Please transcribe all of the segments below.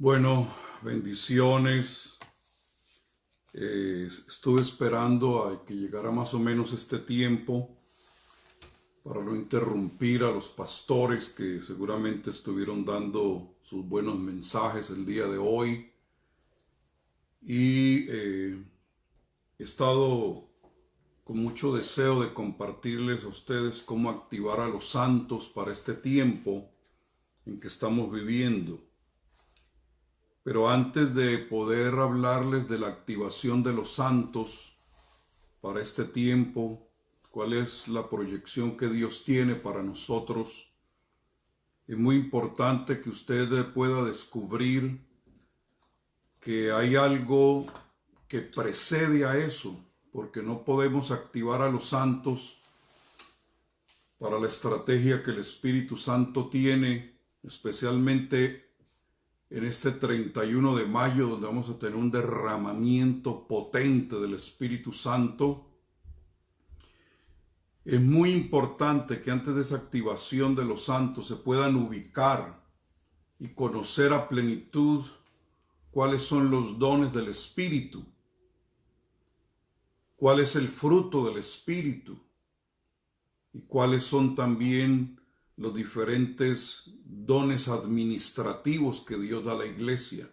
Bueno, bendiciones. Estuve esperando a que llegara más o menos este tiempo para no interrumpir a los pastores que seguramente estuvieron dando sus buenos mensajes el día de hoy. Y he estado con mucho deseo de compartirles a ustedes cómo activar a los santos para este tiempo en que estamos viviendo. Pero antes de poder hablarles de la activación de los santos para este tiempo, cuál es la proyección que Dios tiene para nosotros, es muy importante que usted pueda descubrir que hay algo que precede a eso, porque no podemos activar a los santos para la estrategia que el Espíritu Santo tiene, especialmente en este 31 de mayo, donde vamos a tener un derramamiento potente del Espíritu Santo. Es muy importante que antes de esa activación de los santos se puedan ubicar y conocer a plenitud cuáles son los dones del Espíritu, cuál es el fruto del Espíritu y cuáles son también los diferentes dones administrativos que Dios da a la iglesia.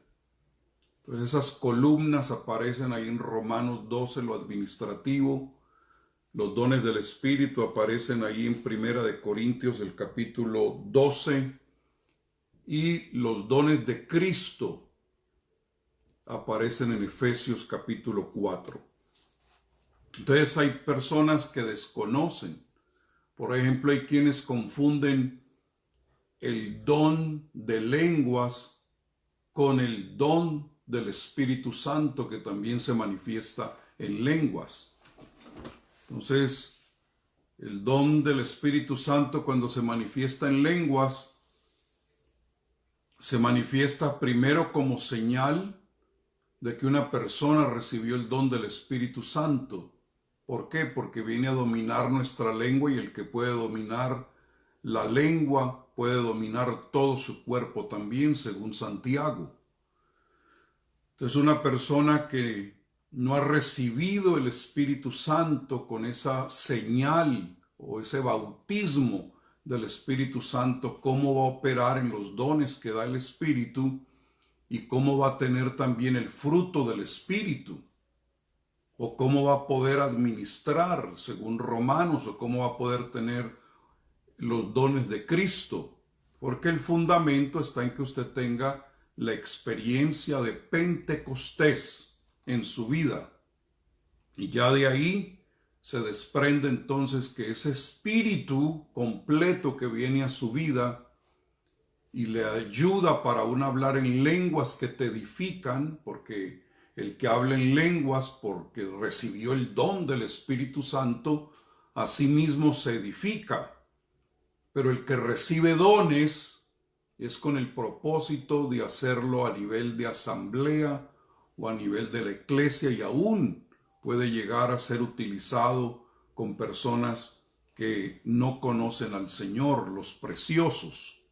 Entonces esas columnas aparecen ahí en Romanos 12, lo administrativo. Los dones del Espíritu aparecen ahí en Primera de Corintios, el capítulo 12. Y los dones de Cristo aparecen en Efesios capítulo 4. Entonces hay personas que desconocen. Por ejemplo, hay quienes confunden el don de lenguas con el don del Espíritu Santo, que también se manifiesta en lenguas. Entonces, el don del Espíritu Santo, cuando se manifiesta en lenguas, se manifiesta primero como señal de que una persona recibió el don del Espíritu Santo. ¿Por qué? Porque viene a dominar nuestra lengua, y el que puede dominar la lengua puede dominar todo su cuerpo también, según Santiago. Entonces, una persona que no ha recibido el Espíritu Santo con esa señal o ese bautismo del Espíritu Santo, ¿cómo va a operar en los dones que da el Espíritu? ¿Y cómo va a tener también el fruto del Espíritu? ¿O cómo va a poder administrar, según Romanos, o cómo va a poder tener los dones de Cristo? Porque el fundamento está en que usted tenga la experiencia de Pentecostés en su vida. Y ya de ahí se desprende entonces que ese espíritu completo que viene a su vida y le ayuda para un hablar en lenguas que te edifican, porque el que habla en lenguas porque recibió el don del Espíritu Santo, a sí mismo se edifica. Pero el que recibe dones es con el propósito de hacerlo a nivel de asamblea o a nivel de la iglesia, y aún puede llegar a ser utilizado con personas que no conocen al Señor, los preciosos.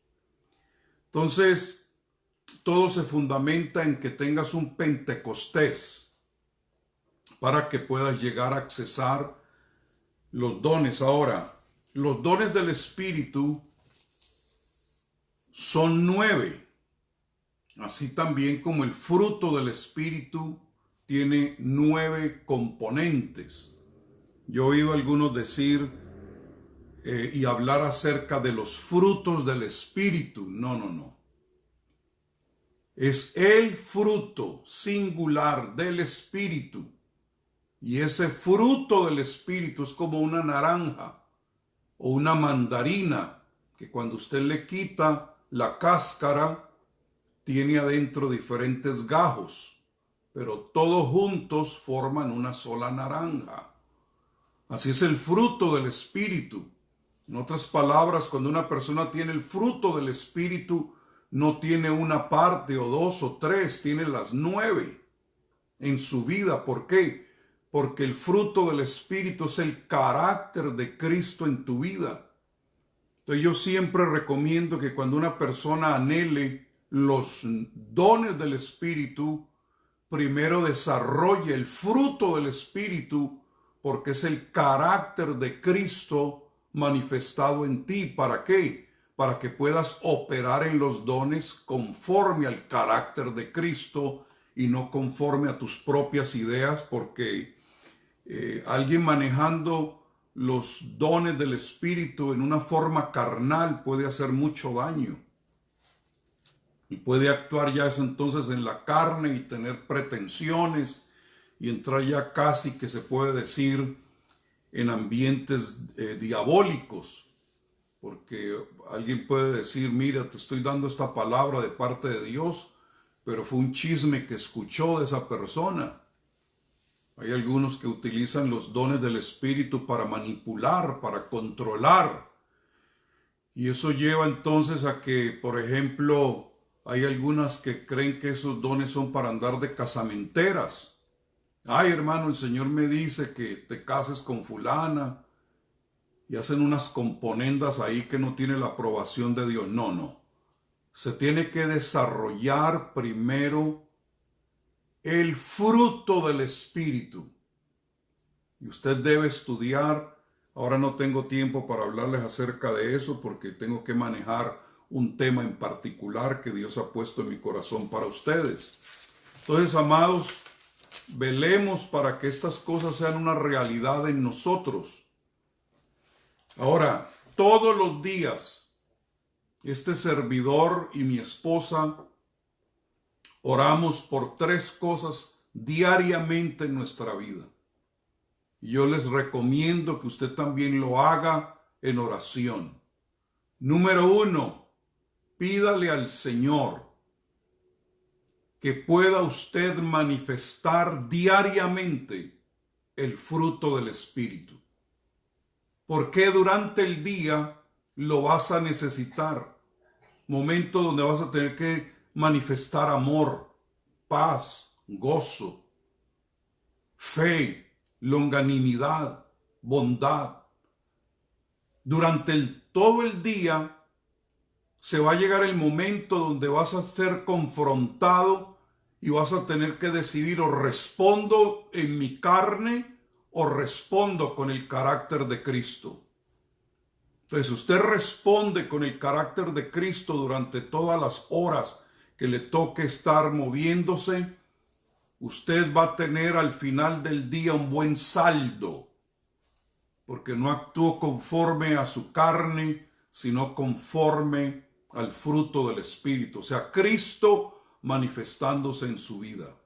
Entonces, todo se fundamenta en que tengas un Pentecostés para que puedas llegar a accesar los dones. Ahora, los dones del Espíritu son 9, así también como el fruto del Espíritu tiene 9 componentes. Yo he oído a algunos decir y hablar acerca de los frutos del Espíritu. No. Es el fruto singular del Espíritu. Y ese fruto del Espíritu es como una naranja o una mandarina, que cuando usted le quita la cáscara, tiene adentro diferentes gajos, pero todos juntos forman una sola naranja. Así es el fruto del Espíritu. En otras palabras, cuando una persona tiene el fruto del Espíritu, no tiene una parte o dos o tres, tiene las 9 en su vida. ¿Por qué? Porque el fruto del Espíritu es el carácter de Cristo en tu vida. Entonces yo siempre recomiendo que cuando una persona anhele los dones del Espíritu, primero desarrolla el fruto del Espíritu, porque es el carácter de Cristo manifestado en ti. ¿Para qué? Para que puedas operar en los dones conforme al carácter de Cristo y no conforme a tus propias ideas, porque alguien manejando los dones del Espíritu en una forma carnal puede hacer mucho daño. Y puede actuar ya entonces en la carne y tener pretensiones y entrar ya casi que se puede decir en ambientes diabólicos. Porque alguien puede decir, mira, te estoy dando esta palabra de parte de Dios, pero fue un chisme que escuchó de esa persona. Hay algunos que utilizan los dones del Espíritu para manipular, para controlar. Y eso lleva entonces a que, por ejemplo, hay algunas que creen que esos dones son para andar de casamenteras. Ay, hermano, el Señor me dice que te cases con fulana. Y hacen unas componendas ahí que no tiene la aprobación de Dios. No, no. Se tiene que desarrollar primero el fruto del Espíritu. Y usted debe estudiar. Ahora no tengo tiempo para hablarles acerca de eso porque tengo que manejar un tema en particular que Dios ha puesto en mi corazón para ustedes. Entonces, amados, velemos para que estas cosas sean una realidad en nosotros. Ahora, todos los días, este servidor y mi esposa oramos por 3 cosas diariamente en nuestra vida. Y yo les recomiendo que usted también lo haga en oración. Número 1, pídale al Señor que pueda usted manifestar diariamente el fruto del Espíritu. Porque durante el día lo vas a necesitar. Momento donde vas a tener que manifestar amor, paz, gozo, fe, longanimidad, bondad. Durante todo el día se va a llegar el momento donde vas a ser confrontado y vas a tener que decidir: o respondo en mi carne o respondo con el carácter de Cristo. Entonces, usted responde con el carácter de Cristo durante todas las horas que le toque estar moviéndose. Usted va a tener al final del día un buen saldo, porque no actuó conforme a su carne, sino conforme al fruto del Espíritu. O sea, Cristo manifestándose en su vida.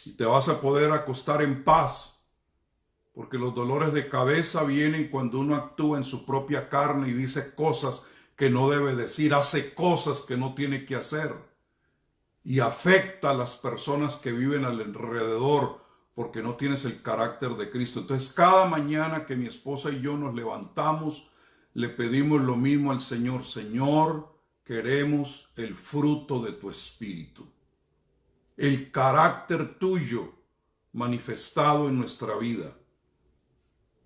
Y te vas a poder acostar en paz, porque los dolores de cabeza vienen cuando uno actúa en su propia carne y dice cosas que no debe decir, hace cosas que no tiene que hacer y afecta a las personas que viven alrededor porque no tienes el carácter de Cristo. Entonces, cada mañana que mi esposa y yo nos levantamos, le pedimos lo mismo al Señor: Señor, queremos el fruto de tu Espíritu, el carácter tuyo manifestado en nuestra vida.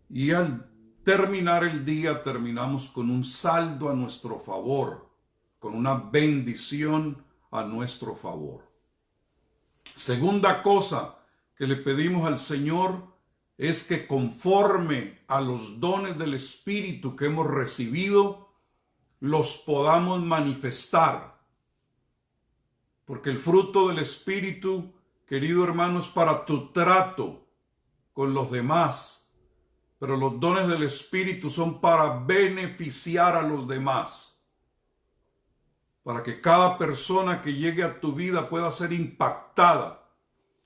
Y al terminar el día, terminamos con un saldo a nuestro favor, con una bendición a nuestro favor. Segunda cosa que le pedimos al Señor es que, conforme a los dones del Espíritu que hemos recibido, los podamos manifestar. Porque el fruto del Espíritu, querido hermano, es para tu trato con los demás. Pero los dones del Espíritu son para beneficiar a los demás. Para que cada persona que llegue a tu vida pueda ser impactada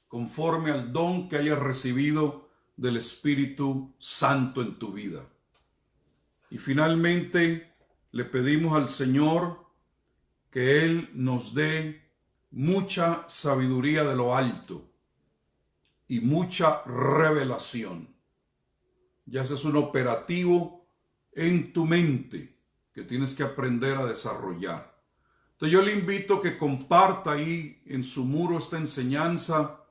conforme al don que hayas recibido del Espíritu Santo en tu vida. Y finalmente le pedimos al Señor que Él nos dé mucha sabiduría de lo alto y mucha revelación. Ya ese es un operativo en tu mente que tienes que aprender a desarrollar. Entonces yo le invito a que comparta ahí en su muro esta enseñanza,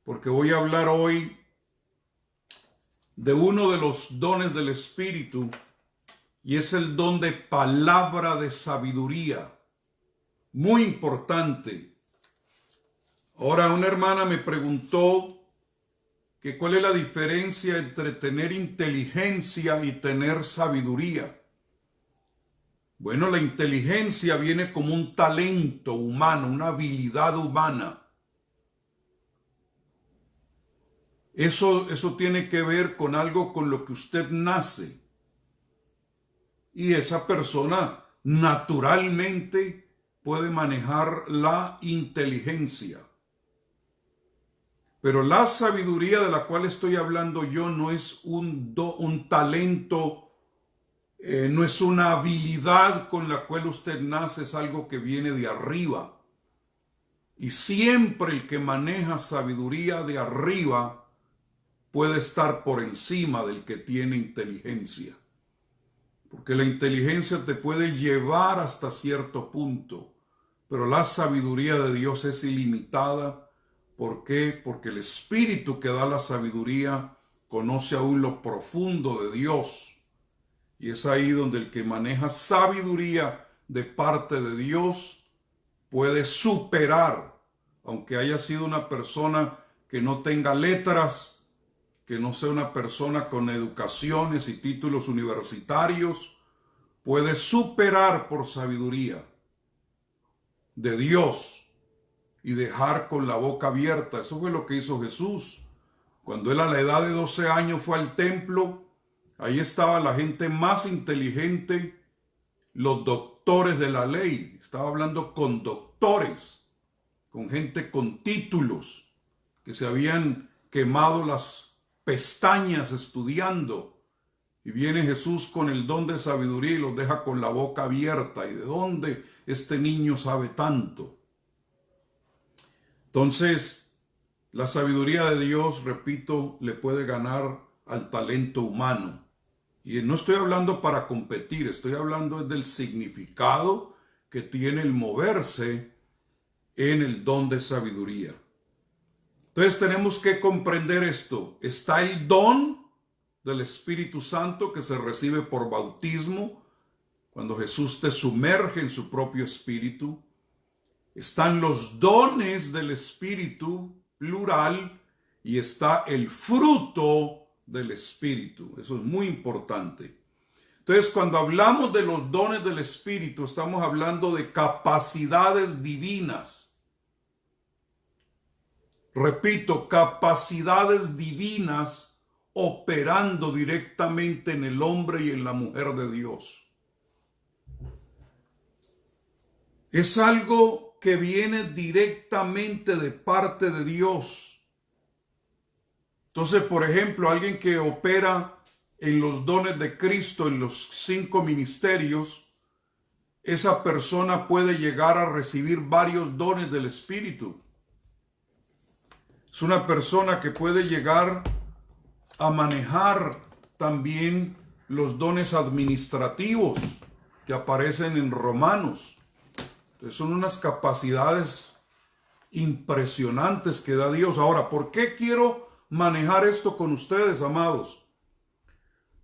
porque voy a hablar hoy de uno de los dones del Espíritu, y es el don de palabra de sabiduría. Muy importante. Ahora, una hermana me preguntó que cuál es la diferencia entre tener inteligencia y tener sabiduría. Bueno, la inteligencia viene como un talento humano, una habilidad humana. Eso tiene que ver con algo con lo que usted nace. Y esa persona naturalmente puede manejar la inteligencia. Pero la sabiduría de la cual estoy hablando yo no es un talento, no es una habilidad con la cual usted nace, es algo que viene de arriba. Y siempre el que maneja sabiduría de arriba puede estar por encima del que tiene inteligencia. Porque la inteligencia te puede llevar hasta cierto punto, pero la sabiduría de Dios es ilimitada. ¿Por qué? Porque el Espíritu que da la sabiduría conoce aún lo profundo de Dios. Y es ahí donde el que maneja sabiduría de parte de Dios puede superar, aunque haya sido una persona que no tenga letras, que no sea una persona con educaciones y títulos universitarios, puede superar por sabiduría de Dios y dejar con la boca abierta. Eso fue lo que hizo Jesús. Cuando él a la edad de 12 años fue al templo, ahí estaba la gente más inteligente, los doctores de la ley. Estaba hablando con doctores, con gente con títulos, que se habían quemado las pestañas estudiando, y viene Jesús con el don de sabiduría y los deja con la boca abierta. ¿Y de dónde este niño sabe tanto? Entonces, la sabiduría de Dios, repito, le puede ganar al talento humano. Y no estoy hablando para competir, estoy hablando del significado que tiene el moverse en el don de sabiduría. Entonces tenemos que comprender esto. Está el don del Espíritu Santo que se recibe por bautismo, cuando Jesús te sumerge en su propio Espíritu. Están los dones del Espíritu, plural, y está el fruto del Espíritu. Eso es muy importante. Entonces, cuando hablamos de los dones del Espíritu, estamos hablando de capacidades divinas. Repito, capacidades divinas operando directamente en el hombre y en la mujer de Dios. Es algo que viene directamente de parte de Dios. Entonces, por ejemplo, alguien que opera en los dones de Cristo, en los 5 ministerios, esa persona puede llegar a recibir varios dones del Espíritu. Es una persona que puede llegar a manejar también los dones administrativos que aparecen en Romanos. Entonces son unas capacidades impresionantes que da Dios. Ahora, ¿por qué quiero manejar esto con ustedes, amados?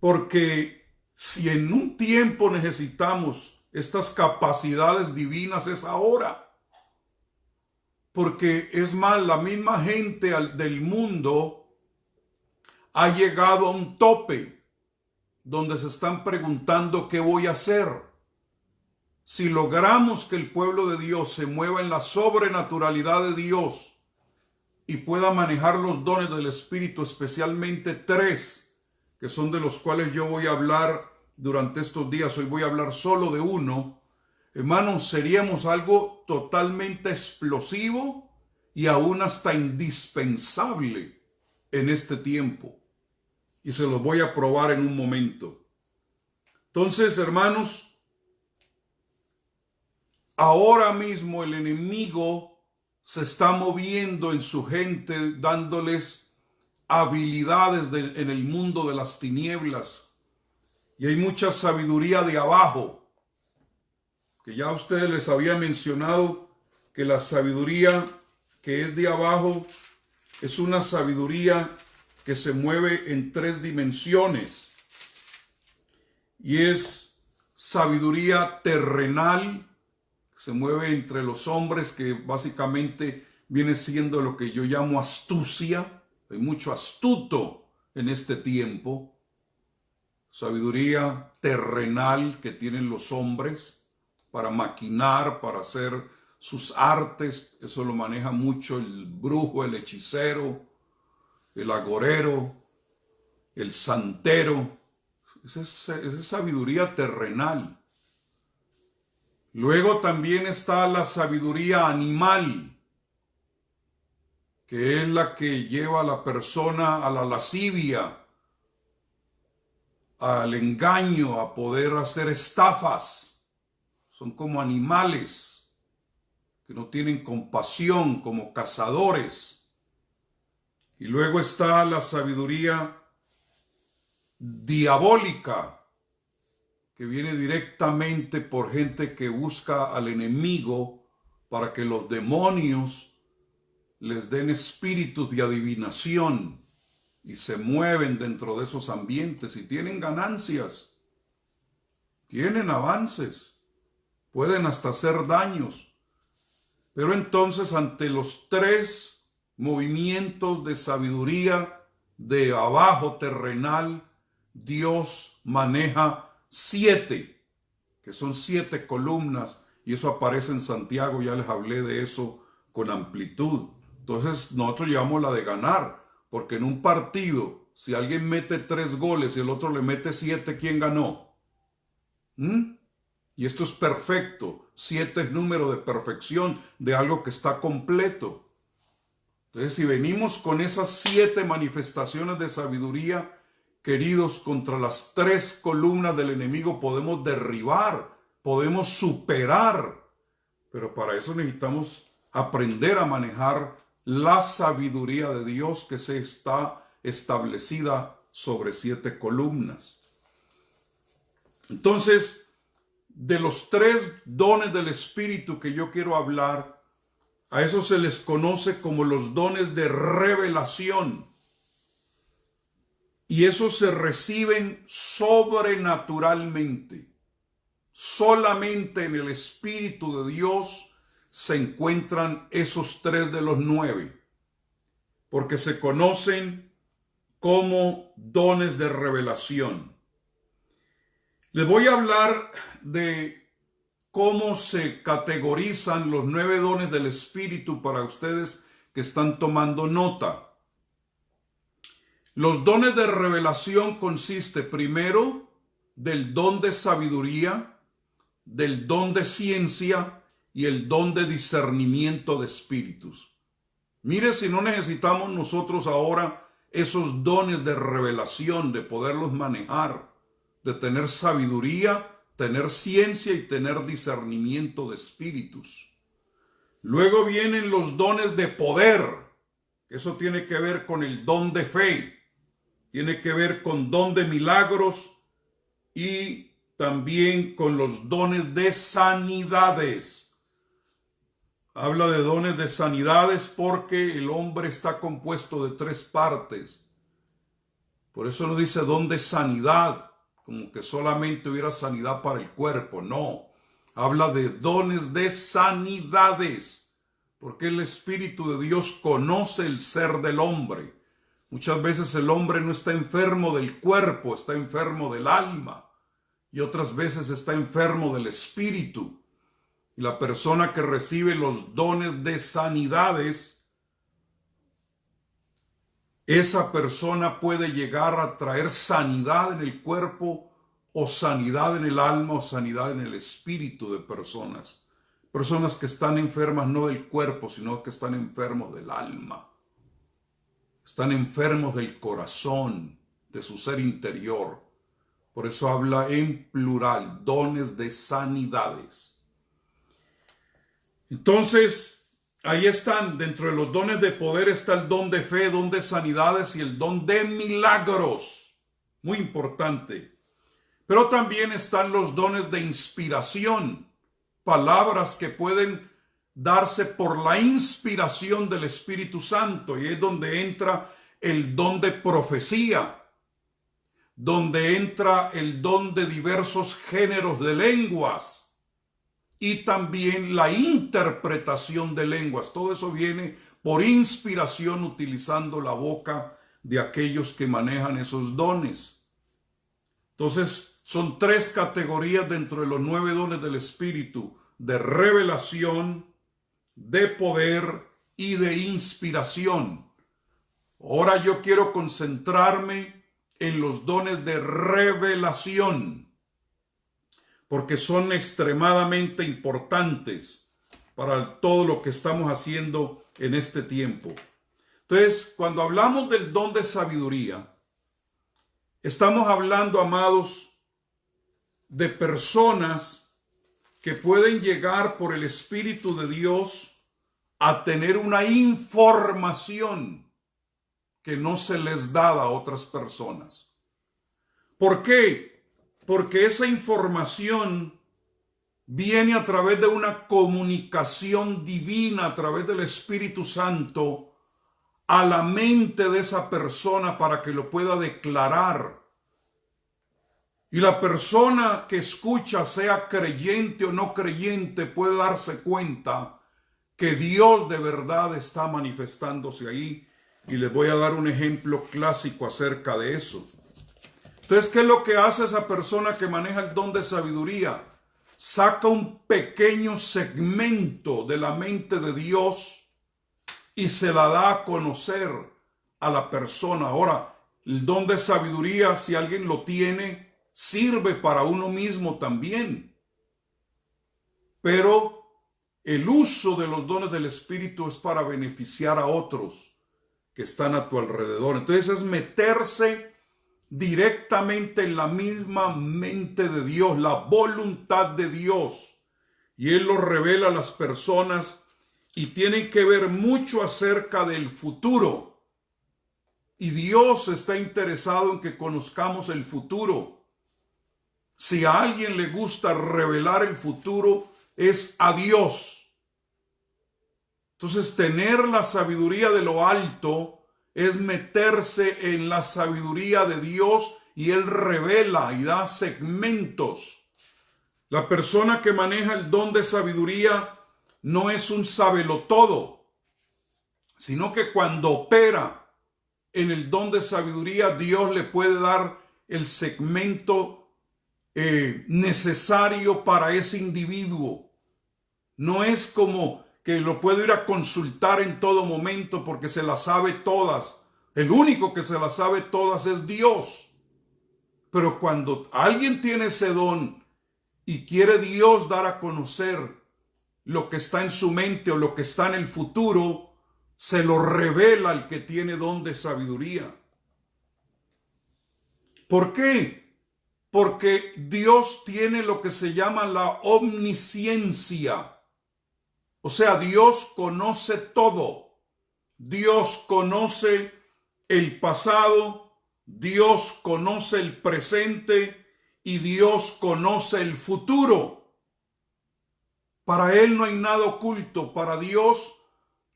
Porque si en un tiempo necesitamos estas capacidades divinas, es ahora. Porque es más, la misma gente del mundo ha llegado a un tope donde se están preguntando qué voy a hacer. Si logramos que el pueblo de Dios se mueva en la sobrenaturalidad de Dios y pueda manejar los dones del Espíritu, especialmente 3, que son de los cuales yo voy a hablar durante estos días. Hoy voy a hablar solo de uno. Hermanos, seríamos algo totalmente explosivo y aún hasta indispensable en este tiempo. Y se los voy a probar en un momento. Entonces, hermanos, ahora mismo el enemigo se está moviendo en su gente, dándoles habilidades en el mundo de las tinieblas. Y hay mucha sabiduría de abajo, que ya a ustedes les había mencionado que la sabiduría que es de abajo es una sabiduría que se mueve en 3 dimensiones. Y es sabiduría terrenal, se mueve entre los hombres, que básicamente viene siendo lo que yo llamo astucia. Hay mucho astuto en este tiempo. Sabiduría terrenal que tienen los hombres para maquinar, para hacer sus artes. Eso lo maneja mucho el brujo, el hechicero, el agorero, el santero. Esa es sabiduría terrenal. Luego también está la sabiduría animal, que es la que lleva a la persona a la lascivia, al engaño, a poder hacer estafas. Son como animales que no tienen compasión, como cazadores. Y luego está la sabiduría diabólica, que viene directamente por gente que busca al enemigo para que los demonios les den espíritus de adivinación y se mueven dentro de esos ambientes y tienen ganancias, tienen avances, pueden hasta hacer daños. Pero entonces, ante los tres movimientos de sabiduría de abajo terrenal, Dios maneja 7, que son 7 columnas, y eso aparece en Santiago. Ya les hablé de eso con amplitud. Entonces nosotros llevamos la de ganar, porque en un partido, si alguien mete 3 goles y el otro le mete 7, ¿quién ganó? Y esto es perfecto. 7 es número de perfección, de algo que está completo. Entonces, si venimos con esas 7 manifestaciones de sabiduría, queridos, contra las 3 columnas del enemigo podemos derribar, podemos superar. Pero para eso necesitamos aprender a manejar la sabiduría de Dios, que se está establecida sobre 7 columnas. Entonces, de los 3 dones del Espíritu que yo quiero hablar, a eso se les conoce como los dones de revelación. Y esos se reciben sobrenaturalmente. Solamente en el Espíritu de Dios se encuentran esos 3 de los 9, porque se conocen como dones de revelación. Les voy a hablar de cómo se categorizan los 9 dones del Espíritu para ustedes que están tomando nota. Los dones de revelación consiste primero del don de sabiduría, del don de ciencia y el don de discernimiento de espíritus. Mire si no necesitamos nosotros ahora esos dones de revelación, de poderlos manejar, de tener sabiduría, tener ciencia y tener discernimiento de espíritus. Luego vienen los dones de poder. Eso tiene que ver con el don de fe. Tiene que ver con don de milagros y también con los dones de sanidades. Habla de dones de sanidades porque el hombre está compuesto de 3 partes. Por eso no dice don de sanidad, como que solamente hubiera sanidad para el cuerpo. No, habla de dones de sanidades, porque el Espíritu de Dios conoce el ser del hombre. Muchas veces el hombre no está enfermo del cuerpo, está enfermo del alma. Y otras veces está enfermo del espíritu. Y la persona que recibe los dones de sanidades, esa persona puede llegar a traer sanidad en el cuerpo, o sanidad en el alma, o sanidad en el espíritu de personas. Personas que están enfermas no del cuerpo, sino que están enfermos del alma. Están enfermos del corazón, de su ser interior. Por eso habla en plural, dones de sanidades. Entonces, ahí están, dentro de los dones de poder está el don de fe, don de sanidades y el don de milagros. Muy importante. Pero también están los dones de inspiración, palabras que pueden darse por la inspiración del Espíritu Santo, y es donde entra el don de profecía, donde entra el don de diversos géneros de lenguas, y también la interpretación de lenguas. Todo eso viene por inspiración utilizando la boca de aquellos que manejan esos dones. Entonces, son 3 categorías dentro de los 9 dones del Espíritu: de revelación, de poder y de inspiración. Ahora yo quiero concentrarme en los dones de revelación, porque son extremadamente importantes para todo lo que estamos haciendo en este tiempo. Entonces, cuando hablamos del don de sabiduría, estamos hablando, amados, de personas que pueden llegar por el Espíritu de Dios a tener una información que no se les da a otras personas. ¿Por qué? Porque esa información viene a través de una comunicación divina, a través del Espíritu Santo, a la mente de esa persona para que lo pueda declarar. Y la persona que escucha, sea creyente o no creyente, puede darse cuenta que Dios de verdad está manifestándose ahí. Y les voy a dar un ejemplo clásico acerca de eso. Entonces, ¿qué es lo que hace esa persona que maneja el don de sabiduría? Saca un pequeño segmento de la mente de Dios y se la da a conocer a la persona. Ahora, el don de sabiduría, si alguien lo tiene, sirve para uno mismo también. Pero el uso de los dones del Espíritu es para beneficiar a otros que están a tu alrededor. Entonces es meterse directamente en la misma mente de Dios, la voluntad de Dios. Y Él lo revela a las personas y tiene que ver mucho acerca del futuro. Y Dios está interesado en que conozcamos el futuro. Si a alguien le gusta revelar el futuro, es a Dios. Entonces, tener la sabiduría de lo alto es meterse en la sabiduría de Dios y Él revela y da segmentos. La persona que maneja el don de sabiduría no es un sabelotodo, sino que cuando opera en el don de sabiduría, Dios le puede dar el segmento necesario para ese individuo. No es como que lo puedo ir a consultar en todo momento porque se las sabe todas. El único que se las sabe todas es Dios. Pero cuando alguien tiene ese don y quiere Dios dar a conocer lo que está en su mente o lo que está en el futuro, se lo revela al que tiene don de sabiduría. ¿Por qué? Porque Dios tiene lo que se llama la omnisciencia. O sea, Dios conoce todo. Dios conoce el pasado, Dios conoce el presente y Dios conoce el futuro. Para Él no hay nada oculto. Para Dios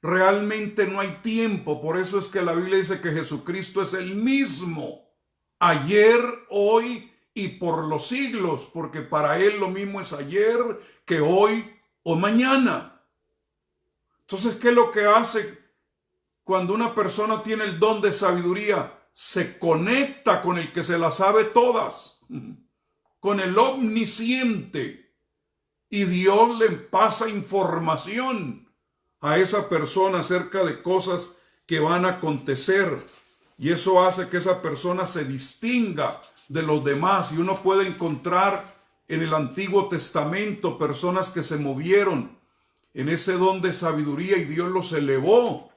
realmente no hay tiempo. Por eso es que la Biblia dice que Jesucristo es el mismo ayer, hoy y por los siglos. Porque para Él lo mismo es ayer que hoy o mañana. Entonces, ¿qué es lo que hace cuando una persona tiene el don de sabiduría? Se conecta con el que se las sabe todas, con el omnisciente, y Dios le pasa información a esa persona acerca de cosas que van a acontecer, y eso hace que esa persona se distinga de los demás. Y uno puede encontrar en el Antiguo Testamento personas que se movieron en ese don de sabiduría y Dios los elevó.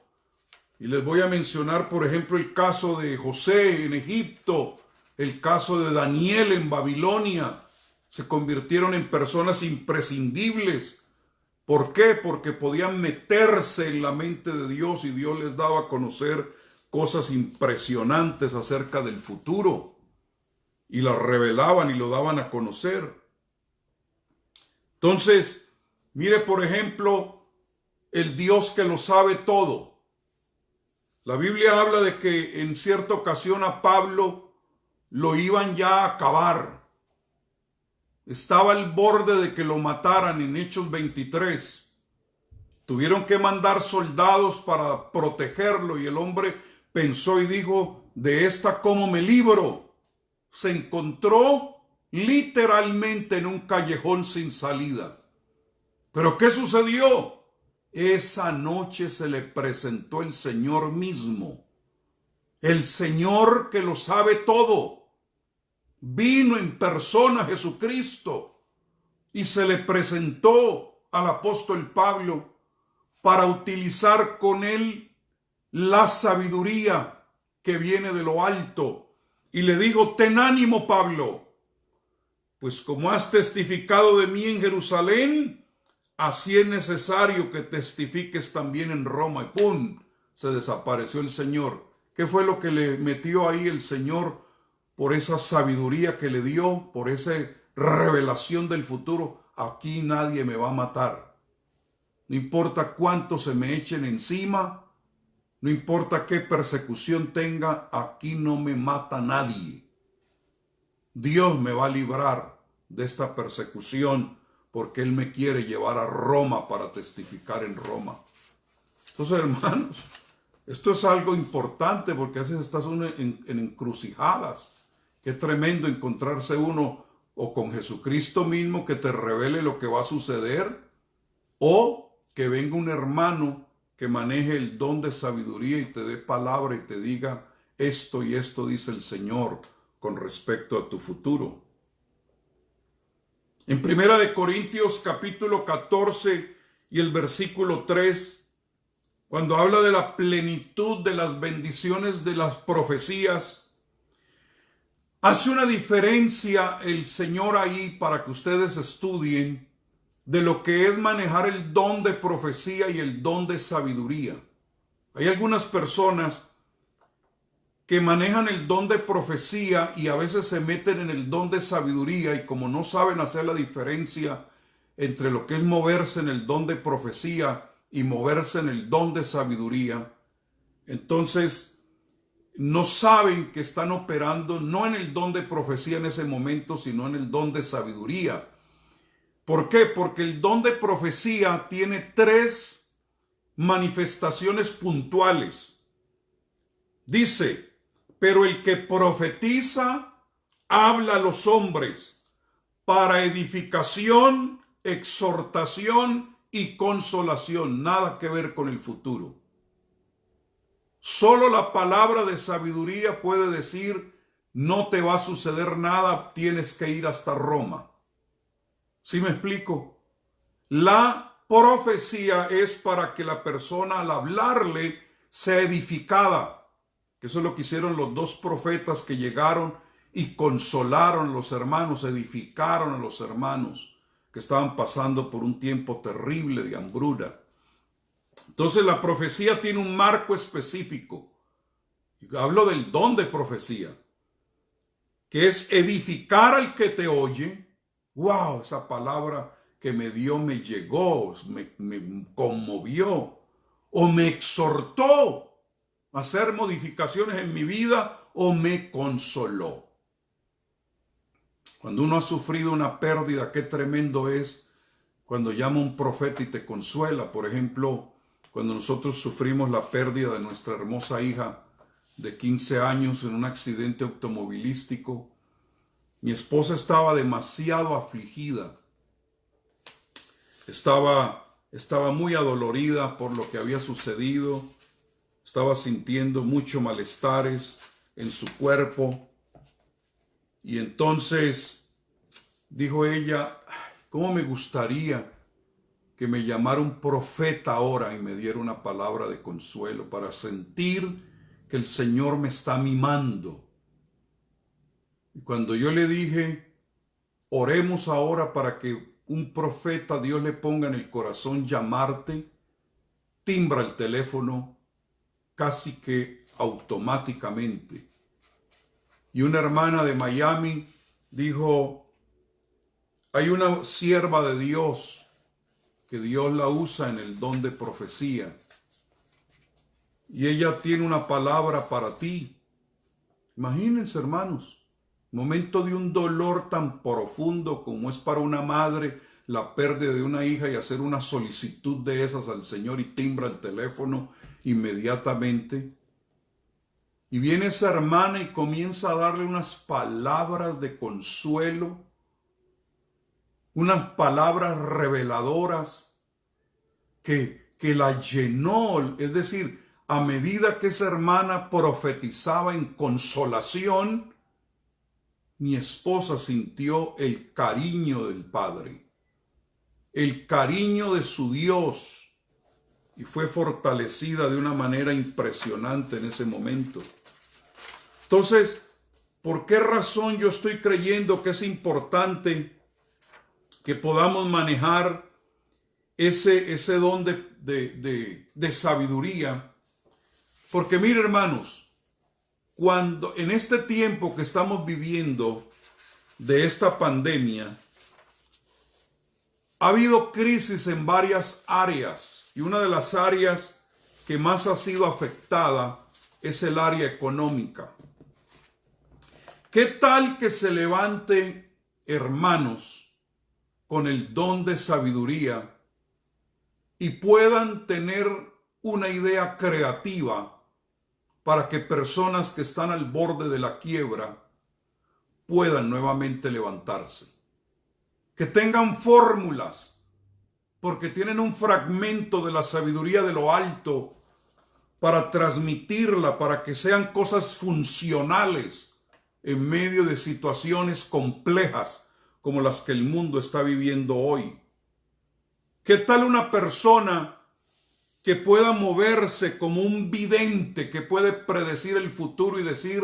Y les voy a mencionar, por ejemplo, el caso de José en Egipto, el caso de Daniel en Babilonia. Se convirtieron en personas imprescindibles. ¿Por qué? Porque podían meterse en la mente de Dios y Dios les daba a conocer cosas impresionantes acerca del futuro. Y las revelaban y lo daban a conocer. Entonces, mire, por ejemplo, el Dios que lo sabe todo. La Biblia habla de que en cierta ocasión a Pablo lo iban ya a acabar. estaba al borde de que lo mataran en Hechos 23. Tuvieron que mandar soldados para protegerlo y el hombre pensó y dijo, ¿de esta cómo me libro? Se encontró literalmente en un callejón sin salida. ¿Pero qué sucedió? Esa noche se le presentó el Señor mismo. El Señor que lo sabe todo. Vino en persona Jesucristo y se le presentó al apóstol Pablo para utilizar con él la sabiduría que viene de lo alto. Y le dijo, ten ánimo, Pablo, pues como has testificado de mí en Jerusalén, así es necesario que testifiques también en Roma. Y ¡pum! Se desapareció el Señor. ¿Qué fue lo que le metió ahí el Señor por esa sabiduría que le dio, por esa revelación del futuro? Aquí nadie me va a matar. No importa cuánto se me echen encima, no importa qué persecución tenga, aquí no me mata nadie. Dios me va a librar de esta persecución porque Él me quiere llevar a Roma para testificar en Roma. Entonces, hermanos, esto es algo importante porque a veces estás uno en encrucijadas. Qué tremendo encontrarse uno o con Jesucristo mismo que te revele lo que va a suceder, o que venga un hermano que maneje el don de sabiduría y te dé palabra y te diga esto y esto dice el Señor con respecto a tu futuro. En 1 Corintios capítulo 14 y el versículo 3, cuando habla de la plenitud de las bendiciones de las profecías, hace una diferencia el Señor ahí para que ustedes estudien de lo que es manejar el don de profecía y el don de sabiduría. Hay algunas personas que manejan el don de profecía y a veces se meten en el don de sabiduría y como no saben hacer la diferencia entre lo que es moverse en el don de profecía y moverse en el don de sabiduría, entonces no saben que están operando no en el don de profecía en ese momento, sino en el don de sabiduría. ¿Por qué? Porque el don de profecía tiene 3 manifestaciones puntuales. Dice, pero el que profetiza habla a los hombres para edificación, exhortación y consolación. Nada que ver con el futuro. Solo la palabra de sabiduría puede decir, no te va a suceder nada, tienes que ir hasta Roma. ¿Sí me explico? La profecía es para que la persona al hablarle sea edificada. Eso es lo que hicieron los 2 profetas que llegaron y consolaron a los hermanos, edificaron a los hermanos que estaban pasando por un tiempo terrible de hambruna. Entonces la profecía tiene un marco específico. Hablo del don de profecía, que es edificar al que te oye. ¡Wow! Esa palabra que me dio me llegó, me conmovió o me exhortó a hacer modificaciones en mi vida o me consoló. Cuando uno ha sufrido una pérdida, qué tremendo es cuando llama un profeta y te consuela. Por ejemplo, cuando nosotros sufrimos la pérdida de nuestra hermosa hija de 15 años en un accidente automovilístico, mi esposa estaba demasiado afligida. Estaba muy adolorida por lo que había sucedido. Estaba sintiendo mucho malestares en su cuerpo. Y entonces dijo ella, ¿cómo me gustaría que me llamara un profeta ahora y me diera una palabra de consuelo para sentir que el Señor me está mimando? Y cuando yo le dije, oremos ahora para que un profeta Dios le ponga en el corazón llamarte, timbra el teléfono casi que automáticamente. Y una hermana de Miami dijo, hay una sierva de Dios que Dios la usa en el don de profecía. Y ella tiene una palabra para ti. Imagínense, hermanos. momento de un dolor tan profundo como es para una madre la pérdida de una hija y hacer una solicitud de esas al Señor y timbra el teléfono inmediatamente. Y viene esa hermana y comienza a darle unas palabras de consuelo, unas palabras reveladoras que la llenó. Es decir, a medida que esa hermana profetizaba en consolación, mi esposa sintió el cariño del Padre, el cariño de su Dios, y fue fortalecida de una manera impresionante en ese momento. Entonces, ¿por qué razón yo estoy creyendo que es importante que podamos manejar ese don de sabiduría? Porque mire, hermanos, cuando en este tiempo que estamos viviendo de esta pandemia, ha habido crisis en varias áreas, y una de las áreas que más ha sido afectada es el área económica. ¿Qué tal que se levante, hermanos, con el don de sabiduría y puedan tener una idea creativa para que personas que están al borde de la quiebra puedan nuevamente levantarse? Que tengan fórmulas, porque tienen un fragmento de la sabiduría de lo alto para transmitirla, para que sean cosas funcionales en medio de situaciones complejas como las que el mundo está viviendo hoy. ¿Qué tal una persona que pueda moverse como un vidente, que puede predecir el futuro y decir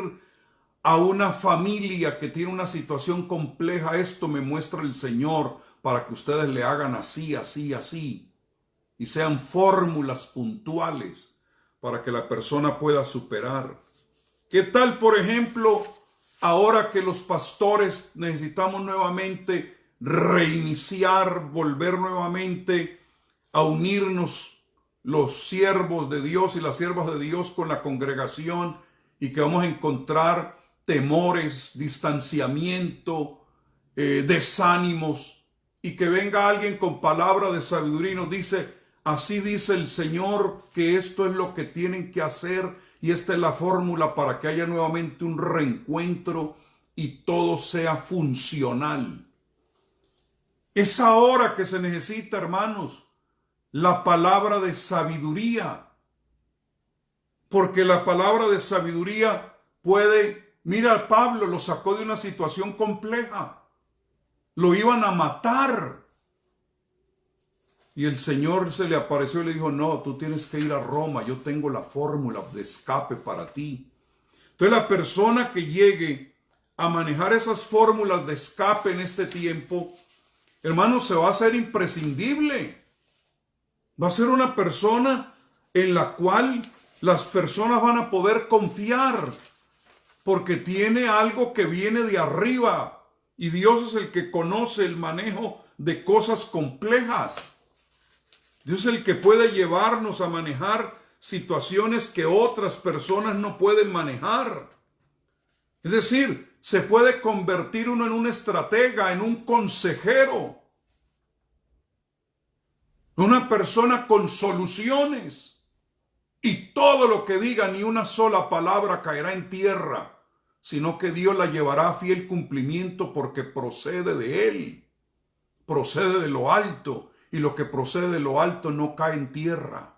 a una familia que tiene una situación compleja: esto me muestra el Señor para que ustedes le hagan así, así, así, y sean fórmulas puntuales para que la persona pueda superar? ¿Qué tal, por ejemplo, ahora que los pastores necesitamos nuevamente reiniciar, volver nuevamente a unirnos los siervos de Dios y las siervas de Dios con la congregación, y que vamos a encontrar temores, distanciamiento, desánimos, y que venga alguien con palabra de sabiduría y nos dice: así dice el Señor que esto es lo que tienen que hacer y esta es la fórmula para que haya nuevamente un reencuentro y todo sea funcional? Es ahora que se necesita, hermanos, la palabra de sabiduría, porque la palabra de sabiduría puede... Mira, Pablo lo sacó de una situación compleja, lo iban a matar, y el Señor se le apareció y le dijo: no, tú tienes que ir a Roma, yo tengo la fórmula de escape para ti. Entonces la persona que llegue a manejar esas fórmulas de escape en este tiempo, hermanos, se va a hacer imprescindible. Va a ser una persona en la cual las personas van a poder confiar, porque tiene algo que viene de arriba, y Dios es el que conoce el manejo de cosas complejas. Dios es el que puede llevarnos a manejar situaciones que otras personas no pueden manejar. Es decir, se puede convertir uno en un estratega, en un consejero, una persona con soluciones, y todo lo que diga, ni una sola palabra caerá en tierra, sino que Dios la llevará a fiel cumplimiento, porque procede de Él, procede de lo alto, y lo que procede de lo alto no cae en tierra.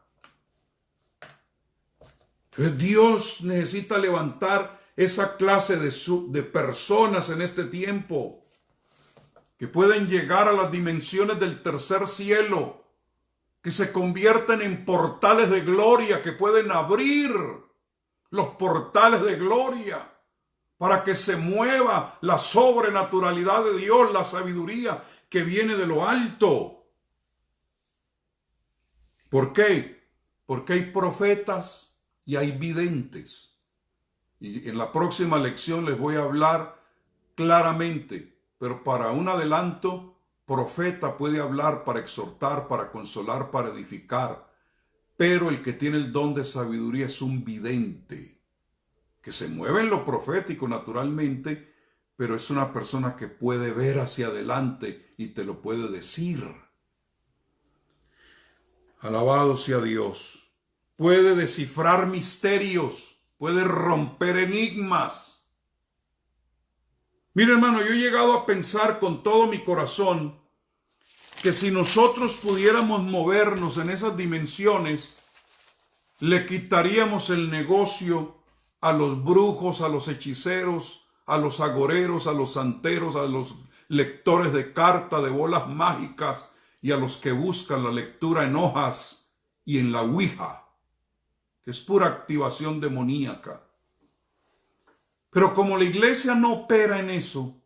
Dios necesita levantar esa clase de personas en este tiempo, que pueden llegar a las dimensiones del tercer cielo, que se convierten en portales de gloria, que pueden abrir los portales de gloria para que se mueva la sobrenaturalidad de Dios, la sabiduría que viene de lo alto. ¿Por qué? Porque hay profetas y hay videntes. Y en la próxima lección les voy a hablar claramente, pero para un adelanto: profeta puede hablar para exhortar, para consolar, para edificar, pero el que tiene el don de sabiduría es un vidente, que se mueve en lo profético naturalmente, pero es una persona que puede ver hacia adelante y te lo puede decir. Alabado sea Dios. Puede descifrar misterios, puede romper enigmas. Mira, hermano, yo he llegado a pensar con todo mi corazón que si nosotros pudiéramos movernos en esas dimensiones, le quitaríamos el negocio a los brujos, a los hechiceros, a los agoreros, a los santeros, a los lectores de cartas, de bolas mágicas y a los que buscan la lectura en hojas y en la ouija, que es pura activación demoníaca. Pero como la iglesia no opera en eso,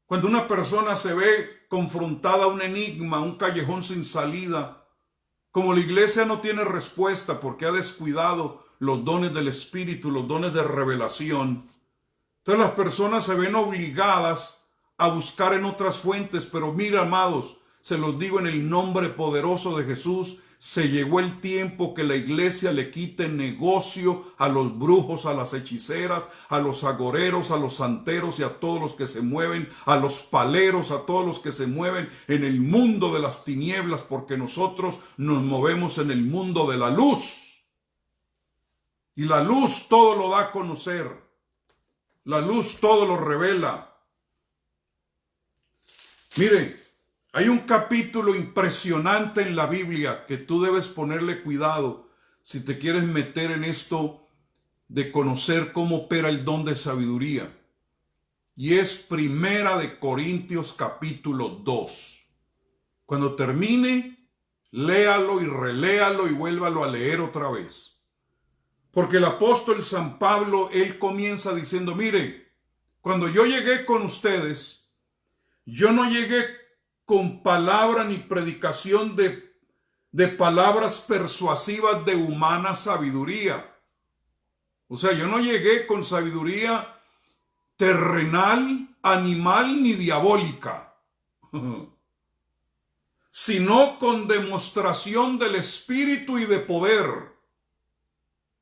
cuando una persona se ve confrontada a un enigma, un callejón sin salida, como la iglesia no tiene respuesta porque ha descuidado los dones del Espíritu, los dones de revelación, entonces las personas se ven obligadas a buscar en otras fuentes. Pero mira, amados, se los digo en el nombre poderoso de Jesús, se llegó el tiempo que la iglesia le quite negocio a los brujos, a las hechiceras, a los agoreros, a los santeros y a todos los que se mueven, a los paleros, a todos los que se mueven en el mundo de las tinieblas, porque nosotros nos movemos en el mundo de la luz. Y la luz todo lo da a conocer. La luz todo lo revela. Mire, hay un capítulo impresionante en la Biblia que tú debes ponerle cuidado si te quieres meter en esto de conocer cómo opera el don de sabiduría. Y es Primera de Corintios capítulo 2. Cuando termine, léalo y reléalo y vuélvalo a leer otra vez. Porque el apóstol San Pablo, él comienza diciendo, mire, cuando yo llegué con ustedes, yo no llegué con palabra ni predicación de palabras persuasivas de humana sabiduría. O sea, yo no llegué con sabiduría terrenal, animal ni diabólica, sino con demostración del Espíritu y de poder.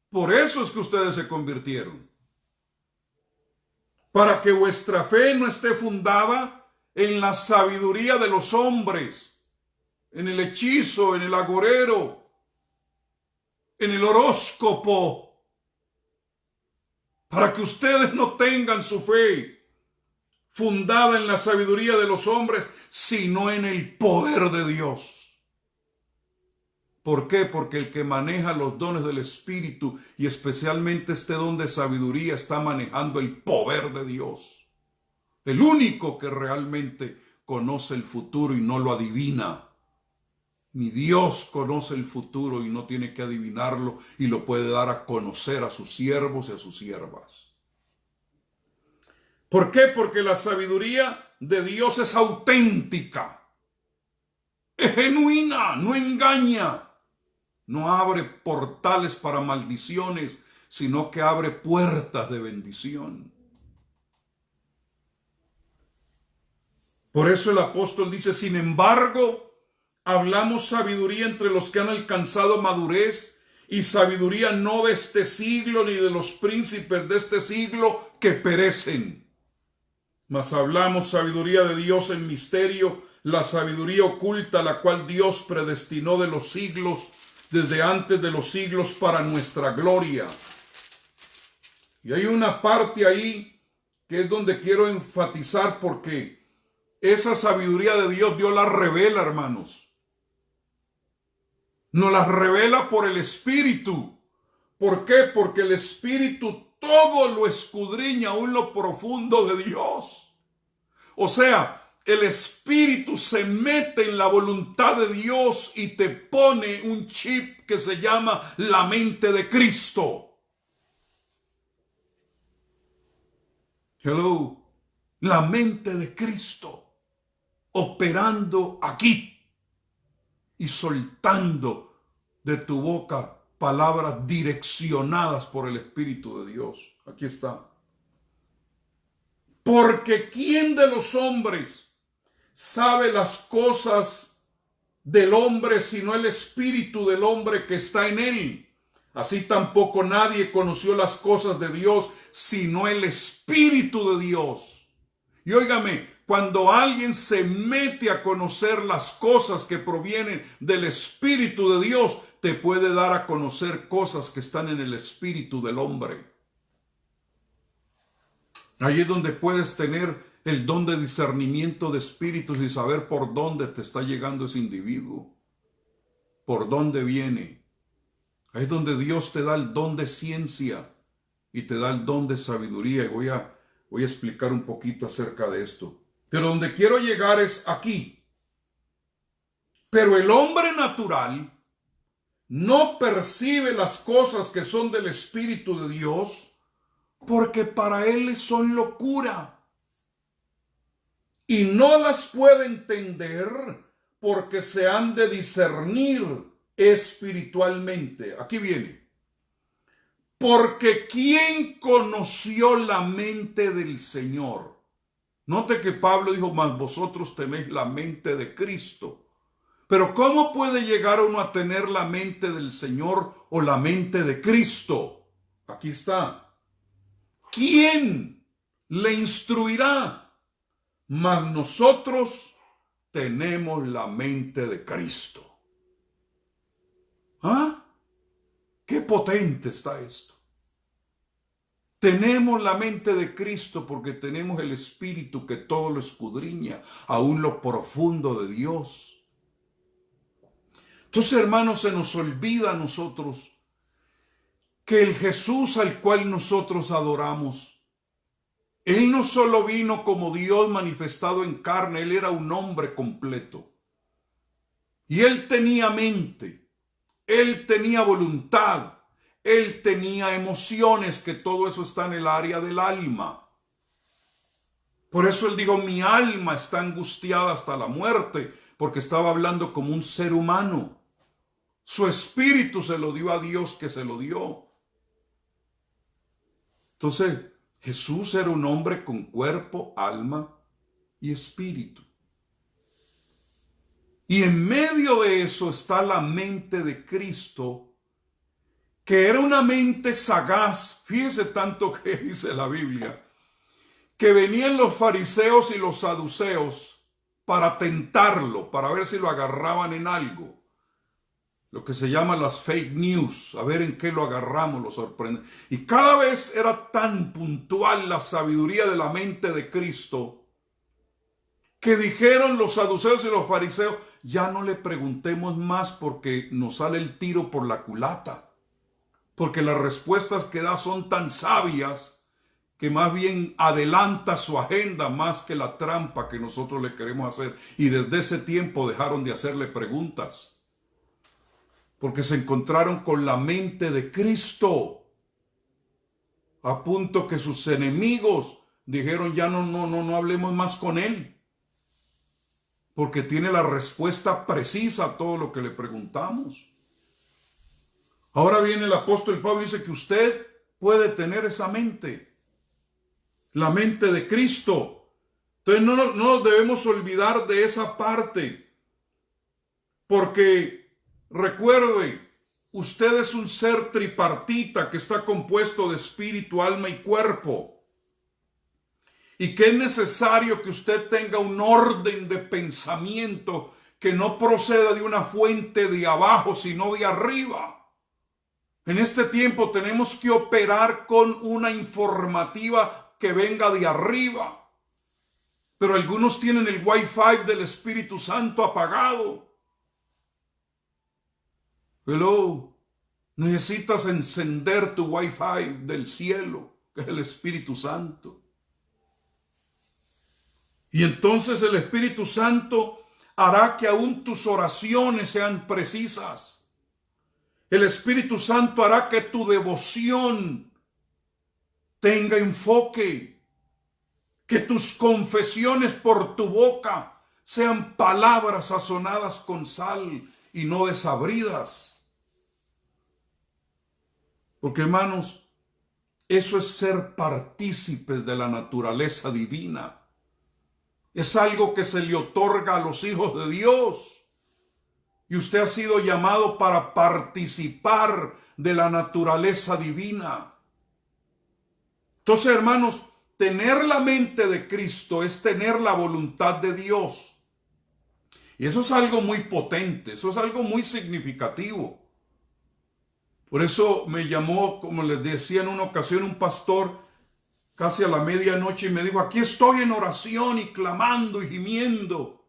Por eso es que ustedes se convirtieron. Para que vuestra fe no esté fundada en la sabiduría de los hombres, en el hechizo, en el agorero, en el horóscopo, para que ustedes no tengan su fe fundada en la sabiduría de los hombres, sino en el poder de Dios. ¿Por qué? Porque el que maneja los dones del Espíritu, y especialmente este don de sabiduría, está manejando el poder de Dios. El único que realmente conoce el futuro y no lo adivina. Ni Dios conoce el futuro y no tiene que adivinarlo, y lo puede dar a conocer a sus siervos y a sus siervas. ¿Por qué? Porque la sabiduría de Dios es auténtica, es genuina, no engaña. No abre portales para maldiciones, sino que abre puertas de bendición. Por eso el apóstol dice, sin embargo, hablamos sabiduría entre los que han alcanzado madurez, y sabiduría no de este siglo ni de los príncipes de este siglo que perecen. Mas hablamos sabiduría de Dios en misterio, la sabiduría oculta, la cual Dios predestinó de los siglos, desde antes de los siglos, para nuestra gloria. Y hay una parte ahí que es donde quiero enfatizar, porque esa sabiduría de Dios la revela, hermanos. Nos la revela por el Espíritu. ¿Por qué? Porque el Espíritu todo lo escudriña aún lo profundo de Dios. O sea, el Espíritu se mete en la voluntad de Dios y te pone un chip que se llama la mente de Cristo. Hello, la mente de Cristo operando aquí y soltando de tu boca palabras direccionadas por el Espíritu de Dios. Aquí está. Porque ¿quién de los hombres sabe las cosas del hombre sino el espíritu del hombre que está en él? Así tampoco nadie conoció las cosas de Dios sino el Espíritu de Dios. Y óigame, cuando alguien se mete a conocer las cosas que provienen del Espíritu de Dios, te puede dar a conocer cosas que están en el espíritu del hombre. Ahí es donde puedes tener el don de discernimiento de espíritus y saber por dónde te está llegando ese individuo, por dónde viene. Ahí es donde Dios te da el don de ciencia y te da el don de sabiduría. Y voy a explicar un poquito acerca de esto. Pero donde quiero llegar es aquí. Pero el hombre natural no percibe las cosas que son del Espíritu de Dios, porque para él son locura. Y no las puede entender porque se han de discernir espiritualmente. Aquí viene. Porque ¿quién conoció la mente del Señor? Note que Pablo dijo, mas vosotros tenéis la mente de Cristo. Pero ¿cómo puede llegar uno a tener la mente del Señor o la mente de Cristo? Aquí está. ¿Quién le instruirá? Mas nosotros tenemos la mente de Cristo. ¿Ah? ¡Qué potente está esto! Tenemos la mente de Cristo porque tenemos el Espíritu que todo lo escudriña, aún lo profundo de Dios. Entonces, hermanos, se nos olvida a nosotros que el Jesús al cual nosotros adoramos, Él no solo vino como Dios manifestado en carne, Él era un hombre completo. Y Él tenía mente, Él tenía voluntad, Él tenía emociones, que todo eso está en el área del alma. Por eso Él dijo, mi alma está angustiada hasta la muerte, porque estaba hablando como un ser humano. Su espíritu se lo dio a Dios que se lo dio. Entonces, Jesús era un hombre con cuerpo, alma y espíritu. Y en medio de eso está la mente de Cristo, que era una mente sagaz. Fíjese tanto que dice la Biblia, que venían los fariseos y los saduceos para tentarlo, para ver si lo agarraban en algo. Lo que se llama las fake news, a ver en qué lo agarramos, lo sorprende. Y cada vez era tan puntual la sabiduría de la mente de Cristo, que dijeron los saduceos y los fariseos, ya no le preguntemos más porque nos sale el tiro por la culata. Porque las respuestas que da son tan sabias que más bien adelanta su agenda más que la trampa que nosotros le queremos hacer. Y desde ese tiempo dejaron de hacerle preguntas, porque se encontraron con la mente de Cristo, a punto que sus enemigos dijeron, ya no hablemos más con Él, porque tiene la respuesta precisa a todo lo que le preguntamos. Ahora viene el apóstol Pablo y dice que usted puede tener esa mente, la mente de Cristo. Entonces no nos debemos olvidar de esa parte, porque recuerde, usted es un ser tripartita que está compuesto de espíritu, alma y cuerpo. Y que es necesario que usted tenga un orden de pensamiento que no proceda de una fuente de abajo, sino de arriba. En este tiempo tenemos que operar con una informativa que venga de arriba. Pero algunos tienen el Wi-Fi del Espíritu Santo apagado. Hello, necesitas encender tu Wi-Fi del cielo, que es el Espíritu Santo. Y entonces el Espíritu Santo hará que aún tus oraciones sean precisas. El Espíritu Santo hará que tu devoción tenga enfoque, que tus confesiones por tu boca sean palabras sazonadas con sal y no desabridas. Porque, hermanos, eso es ser partícipes de la naturaleza divina. Es algo que se le otorga a los hijos de Dios. Y usted ha sido llamado para participar de la naturaleza divina. Entonces, hermanos, tener la mente de Cristo es tener la voluntad de Dios. Y eso es algo muy potente, eso es algo muy significativo. Por eso me llamó, como les decía en una ocasión, un pastor casi a la medianoche y me dijo: aquí estoy en oración y clamando y gimiendo.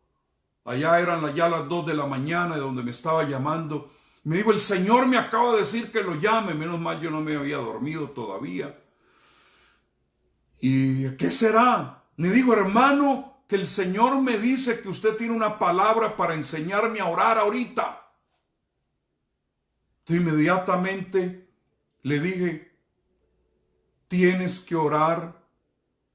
Allá eran ya las 2 de la mañana de donde me estaba llamando. Me dijo: el Señor me acaba de decir que lo llame. Menos mal yo no me había dormido todavía. ¿Y qué será? Me dijo: hermano, que el Señor me dice que usted tiene una palabra para enseñarme a orar ahorita. Entonces inmediatamente le dije: tienes que orar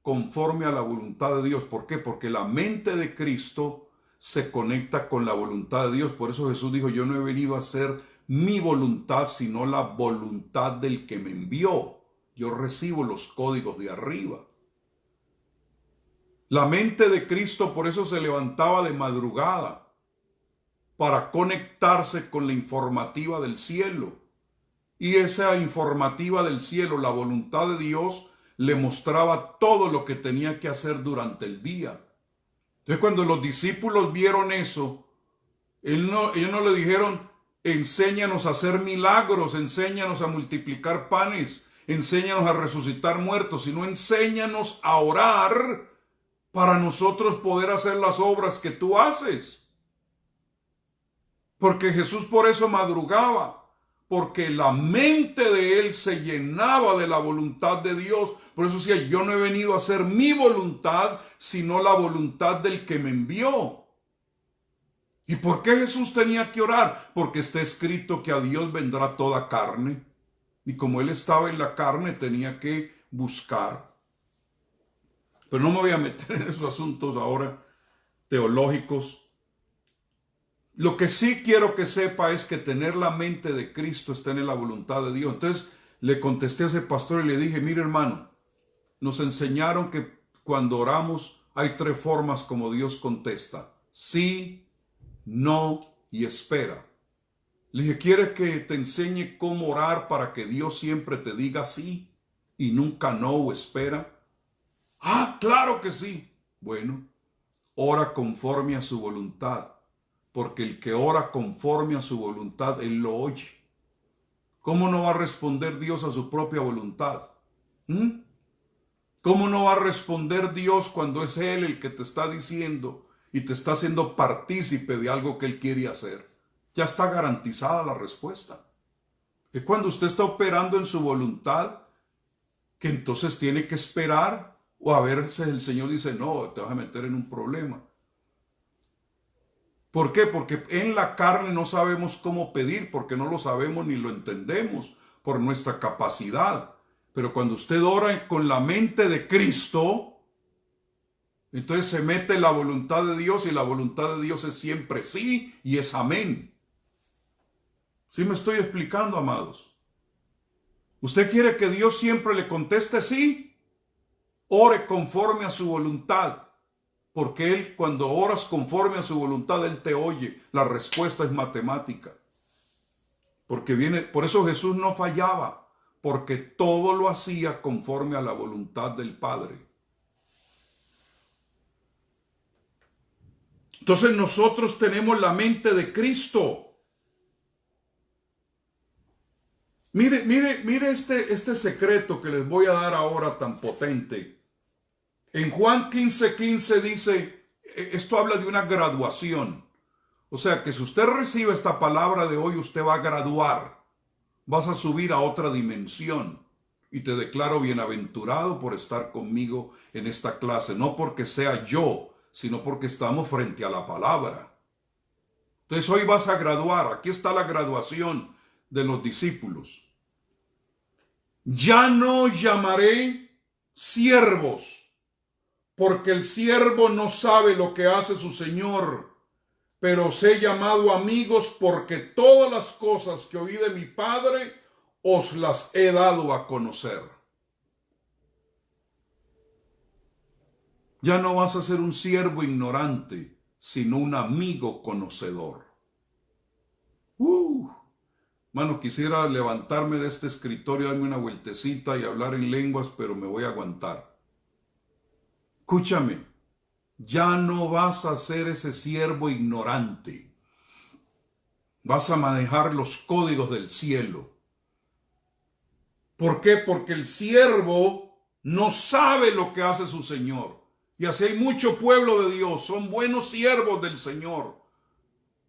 conforme a la voluntad de Dios. ¿Por qué? Porque la mente de Cristo se conecta con la voluntad de Dios. Por eso Jesús dijo: yo no he venido a hacer mi voluntad, sino la voluntad del que me envió. Yo recibo los códigos de arriba. La mente de Cristo por eso se levantaba de madrugada, para conectarse con la informativa del cielo. Y esa informativa del cielo, la voluntad de Dios, le mostraba todo lo que tenía que hacer durante el día. Entonces, cuando los discípulos vieron eso, ellos no le dijeron: enséñanos a hacer milagros, enséñanos a multiplicar panes, enséñanos a resucitar muertos, sino enséñanos a orar para nosotros poder hacer las obras que tú haces. Porque Jesús por eso madrugaba, porque la mente de él se llenaba de la voluntad de Dios. Por eso decía: yo no he venido a hacer mi voluntad, sino la voluntad del que me envió. ¿Y por qué Jesús tenía que orar? Porque está escrito que a Dios vendrá toda carne. Y como él estaba en la carne, tenía que buscar. Pero no me voy a meter en esos asuntos ahora teológicos. Lo que sí quiero que sepa es que tener la mente de Cristo está en la voluntad de Dios. Entonces le contesté a ese pastor y le dije: mire, hermano, nos enseñaron que cuando oramos hay 3 formas como Dios contesta: sí, no y espera. Le dije: ¿quieres que te enseñe cómo orar para que Dios siempre te diga sí y nunca no o espera? Ah, claro que sí. Bueno, ora conforme a su voluntad, porque el que ora conforme a su voluntad, él lo oye. ¿Cómo no va a responder Dios a su propia voluntad? ¿Cómo no va a responder Dios cuando es Él el que te está diciendo y te está haciendo partícipe de algo que Él quiere hacer? Ya está garantizada la respuesta. Es cuando usted está operando en su voluntad que entonces tiene que esperar, o a veces el Señor dice: no, te vas a meter en un problema. ¿Por qué? Porque en la carne no sabemos cómo pedir, porque no lo sabemos ni lo entendemos por nuestra capacidad. Pero cuando usted ora con la mente de Cristo, entonces se mete en la voluntad de Dios, y la voluntad de Dios es siempre sí y es amén. ¿Sí me estoy explicando, amados? ¿Usted quiere que Dios siempre le conteste sí? Ore conforme a su voluntad. Porque Él, cuando oras conforme a su voluntad, Él te oye. La respuesta es matemática. Porque por eso Jesús no fallaba, porque todo lo hacía conforme a la voluntad del Padre. Entonces nosotros tenemos la mente de Cristo. Mire este secreto que les voy a dar ahora tan potente. En Juan 15:15 dice, esto habla de una graduación. O sea que si usted recibe esta palabra de hoy, usted va a graduar. Vas a subir a otra dimensión. Y te declaro bienaventurado por estar conmigo en esta clase. No porque sea yo, sino porque estamos frente a la palabra. Entonces hoy vas a graduar. Aquí está la graduación de los discípulos. Ya no llamaré siervos, porque el siervo no sabe lo que hace su señor, pero os he llamado amigos, porque todas las cosas que oí de mi Padre os las he dado a conocer. Ya no vas a ser un siervo ignorante, sino un amigo conocedor. Mano, quisiera levantarme de este escritorio, darme una vueltecita y hablar en lenguas, pero me voy a aguantar. escúchame, ya no vas a ser ese siervo ignorante. Vas a manejar los códigos del cielo. ¿Por qué? Porque el siervo no sabe lo que hace su Señor. Y así hay mucho pueblo de Dios, son buenos siervos del Señor,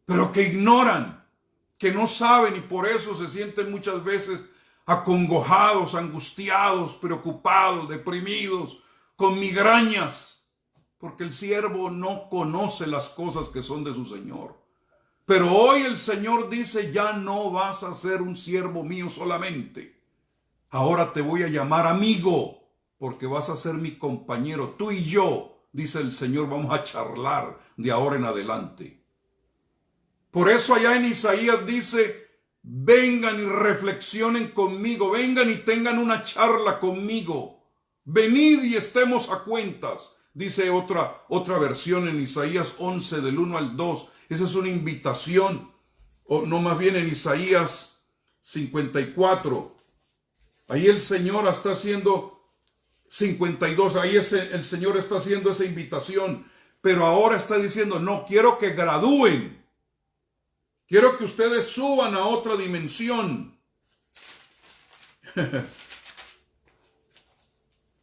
pero que ignoran, que no saben y por eso se sienten muchas veces acongojados, angustiados, preocupados, deprimidos, con migrañas, porque el siervo no conoce las cosas que son de su Señor. Pero hoy el Señor dice, ya no vas a ser un siervo mío solamente. Ahora te voy a llamar amigo, porque vas a ser mi compañero. Tú y yo, dice el Señor, vamos a charlar de ahora en adelante. Por eso allá en Isaías dice, vengan y reflexionen conmigo, vengan y tengan una charla conmigo. Venid y estemos a cuentas. Dice otra versión en Isaías 11 del 1 al 2. Esa es una invitación, o no, más bien en Isaías 54. Ahí el Señor está haciendo 52, ahí el Señor está haciendo esa invitación, pero ahora está diciendo, no, quiero que gradúen, quiero que ustedes suban a otra dimensión.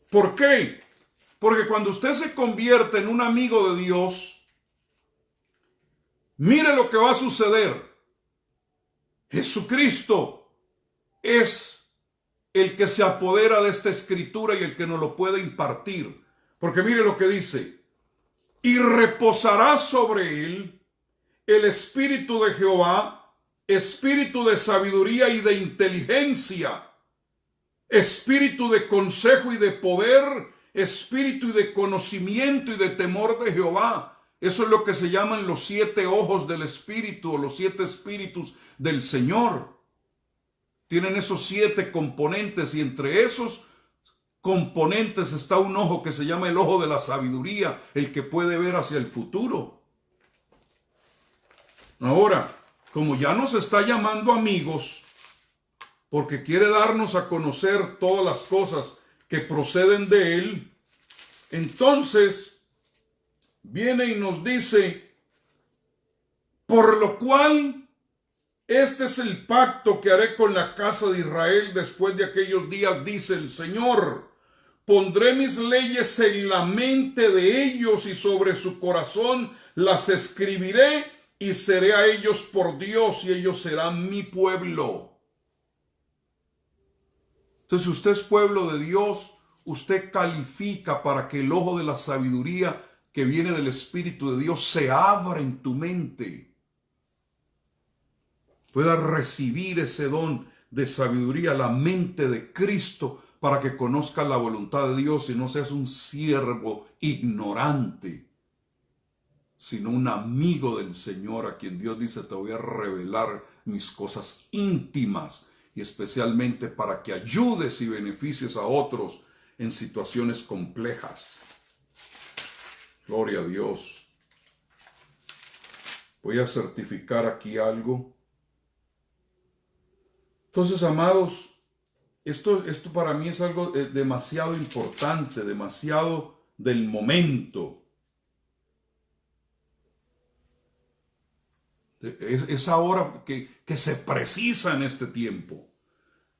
¿Por qué? Porque cuando usted se convierte en un amigo de Dios, mire lo que va a suceder. Jesucristo es el que se apodera de esta escritura y el que nos lo puede impartir. Porque mire lo que dice. Y reposará sobre él el espíritu de Jehová, espíritu de sabiduría y de inteligencia, espíritu de consejo y de poder, espíritu y de conocimiento y de temor de Jehová. Eso es lo que se llaman los 7 ojos del espíritu o los 7 espíritus del Señor. Tienen esos 7 componentes y entre esos componentes está un ojo que se llama el ojo de la sabiduría, el que puede ver hacia el futuro. Ahora, como ya nos está llamando amigos, porque quiere darnos a conocer todas las cosas que proceden de él, entonces viene y nos dice, por lo cual este es el pacto que haré con la casa de Israel después de aquellos días, dice el Señor. Pondré mis leyes en la mente de ellos y sobre su corazón las escribiré y seré a ellos por Dios y ellos serán mi pueblo. Entonces, si usted es pueblo de Dios, usted califica para que el ojo de la sabiduría que viene del Espíritu de Dios se abra en tu mente. Pueda recibir ese don de sabiduría, la mente de Cristo, para que conozcas la voluntad de Dios y no seas un siervo ignorante, sino un amigo del Señor a quien Dios dice, te voy a revelar mis cosas íntimas y especialmente para que ayudes y beneficies a otros en situaciones complejas. Gloria a Dios. Voy a certificar aquí algo. Entonces, amados, esto para mí es algo demasiado importante, demasiado del momento. Es ahora que se precisa en este tiempo.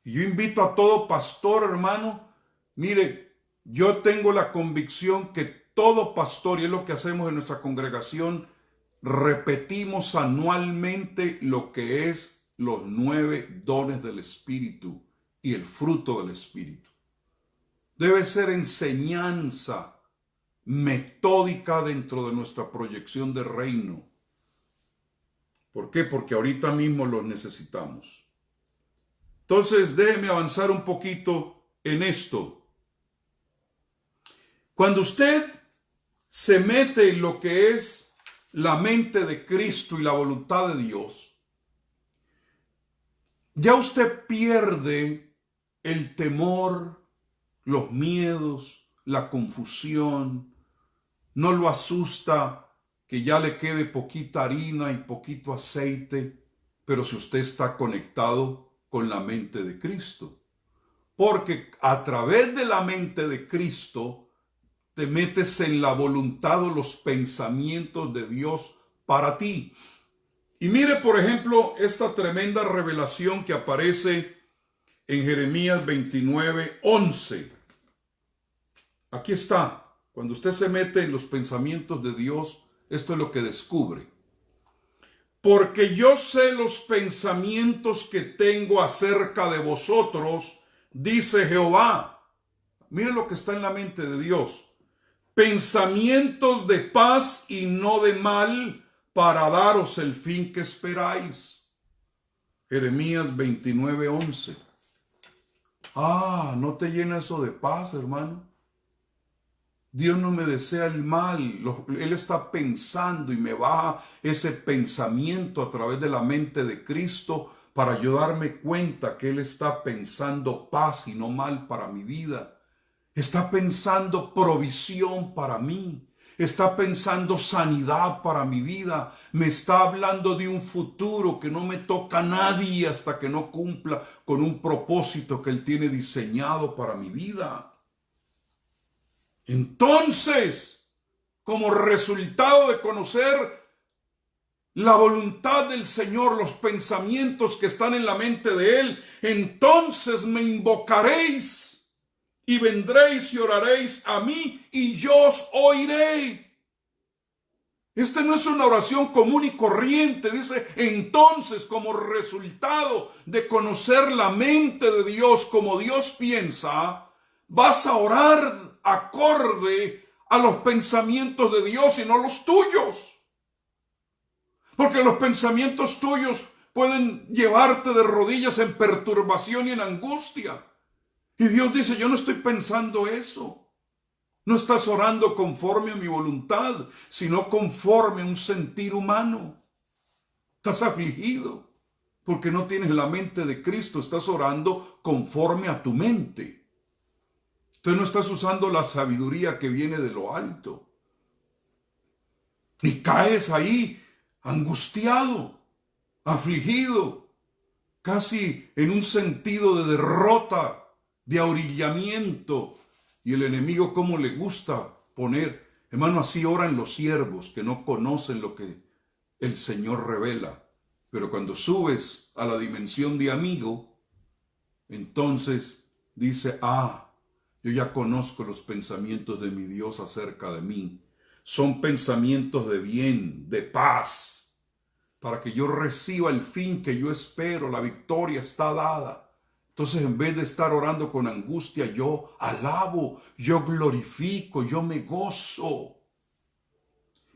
Y yo invito a todo pastor, hermano, mire, yo tengo la convicción que todo pastor, y es lo que hacemos en nuestra congregación, repetimos anualmente lo que es los 9 dones del Espíritu y el fruto del Espíritu. Debe ser enseñanza metódica dentro de nuestra proyección de reino. ¿Por qué? Porque ahorita mismo los necesitamos. Entonces, déjeme avanzar un poquito en esto. Cuando usted se mete en lo que es la mente de Cristo y la voluntad de Dios, ya usted pierde el temor, los miedos, la confusión. No lo asusta que ya le quede poquita harina y poquito aceite, pero si usted está conectado con la mente de Cristo. Porque a través de la mente de Cristo, te metes en la voluntad o los pensamientos de Dios para ti. Y mire, por ejemplo, esta tremenda revelación que aparece en Jeremías 29:11. Aquí está. Cuando usted se mete en los pensamientos de Dios, esto es lo que descubre. Porque yo sé los pensamientos que tengo acerca de vosotros, dice Jehová. Mire lo que está en la mente de Dios. Pensamientos de paz y no de mal, para daros el fin que esperáis. Jeremías 29:11. ¿No te llena eso de paz, hermano? Dios no me desea el mal. Él está pensando y me baja ese pensamiento a través de la mente de Cristo para yo darme cuenta que Él está pensando paz y no mal para mi vida. Está pensando provisión para mí. Está pensando sanidad para mi vida. Me está hablando de un futuro que no me toca a nadie hasta que no cumpla con un propósito que Él tiene diseñado para mi vida. Entonces, como resultado de conocer la voluntad del Señor, los pensamientos que están en la mente de Él, entonces me invocaréis y vendréis y oraréis a mí y yo os oiré. Esta no es una oración común y corriente. Dice, entonces, como resultado de conocer la mente de Dios, como Dios piensa, vas a orar acorde a los pensamientos de Dios y no los tuyos. Porque los pensamientos tuyos pueden llevarte de rodillas en perturbación y en angustia. Y Dios dice, yo no estoy pensando eso. No estás orando conforme a mi voluntad, sino conforme a un sentir humano. Estás afligido porque no tienes la mente de Cristo. Estás orando conforme a tu mente. Entonces no estás usando la sabiduría que viene de lo alto. Y caes ahí angustiado, afligido, casi en un sentido de derrota, de ahorillamiento. Y el enemigo, cómo le gusta poner, hermano, así oran los siervos que no conocen lo que el Señor revela. Pero cuando subes a la dimensión de amigo, entonces dice, yo ya conozco los pensamientos de mi Dios acerca de mí. Son pensamientos de bien, de paz, para que yo reciba el fin que yo espero. La victoria está dada. Entonces, en vez de estar orando con angustia, yo alabo, yo glorifico, yo me gozo.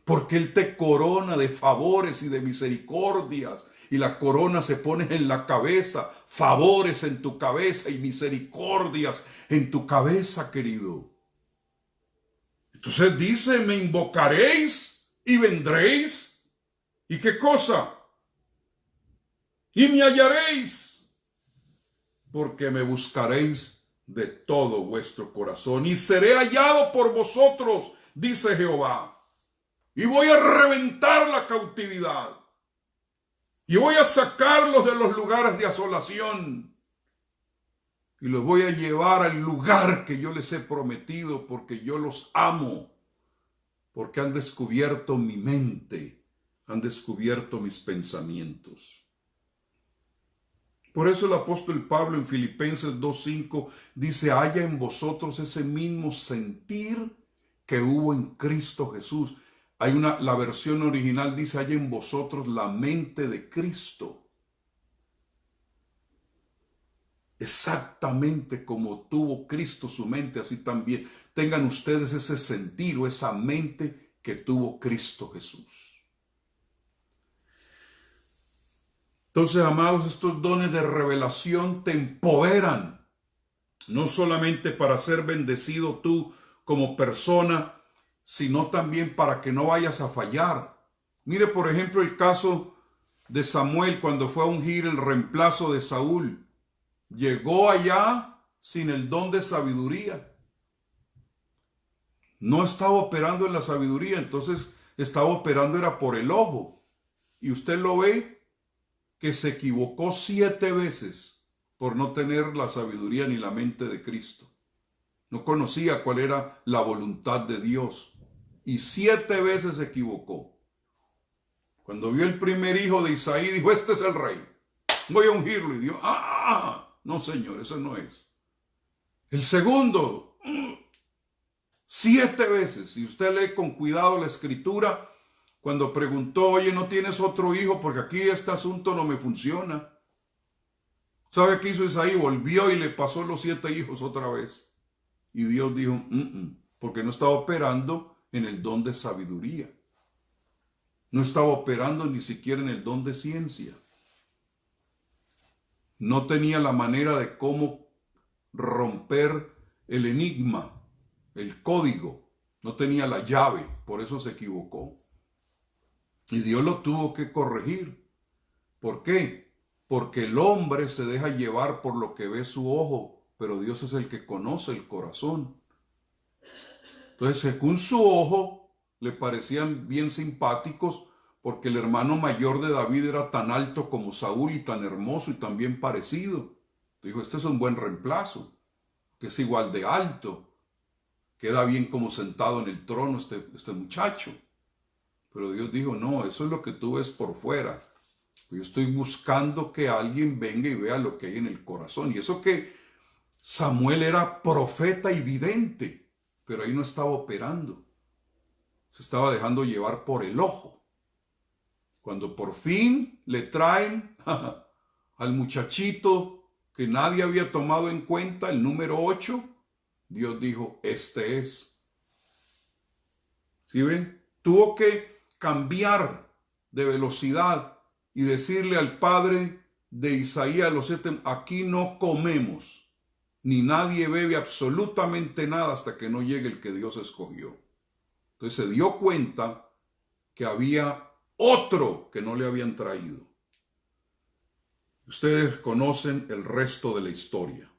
Porque Él te corona de favores y de misericordias. Y la corona se pone en la cabeza, favores en tu cabeza y misericordias en tu cabeza, querido. Entonces dice, me invocaréis y vendréis. ¿Y qué cosa? Y me hallaréis, porque me buscaréis de todo vuestro corazón. Y seré hallado por vosotros, dice Jehová. Y voy a reventar la cautividad. Y voy a sacarlos de los lugares de asolación. Y los voy a llevar al lugar que yo les he prometido, porque yo los amo. Porque han descubierto mi mente, han descubierto mis pensamientos. Por eso el apóstol Pablo en Filipenses 2:5 dice, haya en vosotros ese mismo sentir que hubo en Cristo Jesús. La versión original dice, haya en vosotros la mente de Cristo. Exactamente como tuvo Cristo su mente, así también tengan ustedes ese sentir o esa mente que tuvo Cristo Jesús. Entonces, amados, estos dones de revelación te empoderan, no solamente para ser bendecido tú como persona, sino también para que no vayas a fallar. Mire, por ejemplo, el caso de Samuel cuando fue a ungir el reemplazo de Saúl. Llegó allá sin el don de sabiduría. No estaba operando en la sabiduría, entonces estaba operando era por el ojo. Y usted lo ve que se equivocó 7 veces por no tener la sabiduría ni la mente de Cristo. No conocía cuál era la voluntad de Dios. Y 7 veces se equivocó. Cuando vio el primer hijo de Isaí, dijo, este es el rey. Voy a ungirlo. Y Dios, no señor, ese no es. El segundo, 7 veces. Si usted lee con cuidado la escritura, cuando preguntó, oye, ¿no tienes otro hijo? Porque aquí este asunto no me funciona. ¿Sabe qué hizo Isaí? Volvió y le pasó los 7 hijos otra vez. Y Dios dijo, porque no estaba operando en el don de sabiduría. No estaba operando ni siquiera en el don de ciencia. No tenía la manera de cómo romper el enigma, el código. No tenía la llave, por eso se equivocó. Y Dios lo tuvo que corregir. ¿Por qué? Porque el hombre se deja llevar por lo que ve su ojo, pero Dios es el que conoce el corazón. Entonces, según su ojo, le parecían bien simpáticos, porque el hermano mayor de David era tan alto como Saúl y tan hermoso y tan bien parecido. Dijo, este es un buen reemplazo, que es igual de alto, queda bien como sentado en el trono este muchacho. Pero Dios dijo, no, eso es lo que tú ves por fuera. Yo estoy buscando que alguien venga y vea lo que hay en el corazón. Y eso que Samuel era profeta y vidente, pero ahí no estaba operando. Se estaba dejando llevar por el ojo. Cuando por fin le traen al muchachito que nadie había tomado en cuenta, el número 8, Dios dijo, este es. ¿Sí ven? Tuvo que cambiar de velocidad y decirle al padre de Isaías, los 7, aquí no comemos, ni nadie bebe absolutamente nada hasta que no llegue el que Dios escogió. Entonces se dio cuenta que había otro que no le habían traído. Ustedes conocen el resto de la historia.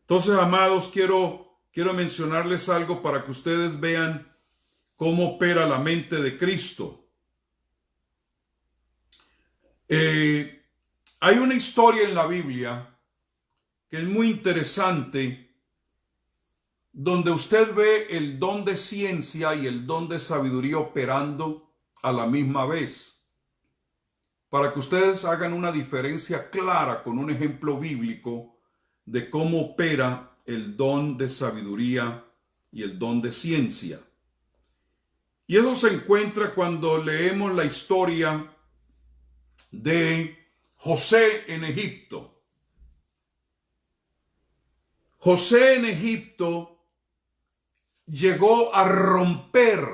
Entonces, amados, quiero mencionarles algo para que ustedes vean cómo opera la mente de Cristo. Hay una historia en la Biblia que es muy interesante, donde usted ve el don de ciencia y el don de sabiduría operando a la misma vez. Para que ustedes hagan una diferencia clara con un ejemplo bíblico de cómo opera el don de sabiduría y el don de ciencia. Y eso se encuentra cuando leemos la historia de José en Egipto. José en Egipto llegó a romper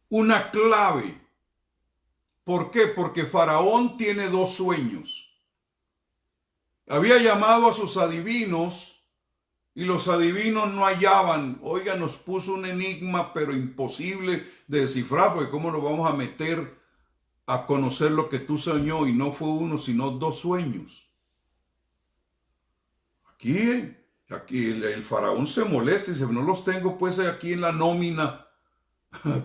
una clave. ¿Por qué? Porque Faraón tiene 2 sueños. Había llamado a sus adivinos y los adivinos no hallaban. Oiga, nos puso un enigma pero imposible de descifrar, porque ¿cómo nos vamos a meter a conocer lo que tú soñó? Y no fue 1, sino 2 sueños. Aquí el faraón se molesta y dice, no los tengo pues aquí en la nómina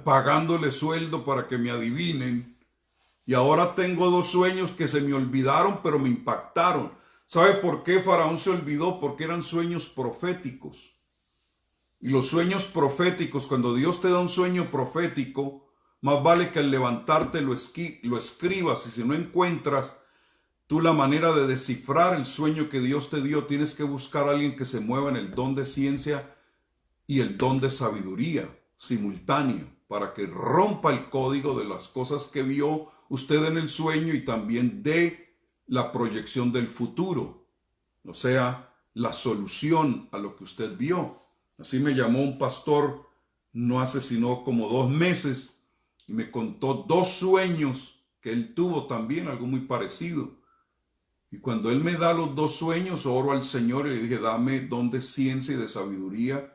pagándole sueldo para que me adivinen. Y ahora tengo 2 sueños que se me olvidaron, pero me impactaron. ¿Sabe por qué Faraón se olvidó? Porque eran sueños proféticos. Y los sueños proféticos, cuando Dios te da un sueño profético, más vale que al levantarte lo escribas. Y si no encuentras tú la manera de descifrar el sueño que Dios te dio, tienes que buscar a alguien que se mueva en el don de ciencia y el don de sabiduría simultáneo, para que rompa el código de las cosas que vio usted en el sueño y también de la proyección del futuro, o sea, la solución a lo que usted vio. Así me llamó un pastor no hace sino como 2 meses y me contó 2 sueños que él tuvo también, algo muy parecido. Y cuando él me da los 2 sueños, oro al Señor y le dije, dame don de ciencia y de sabiduría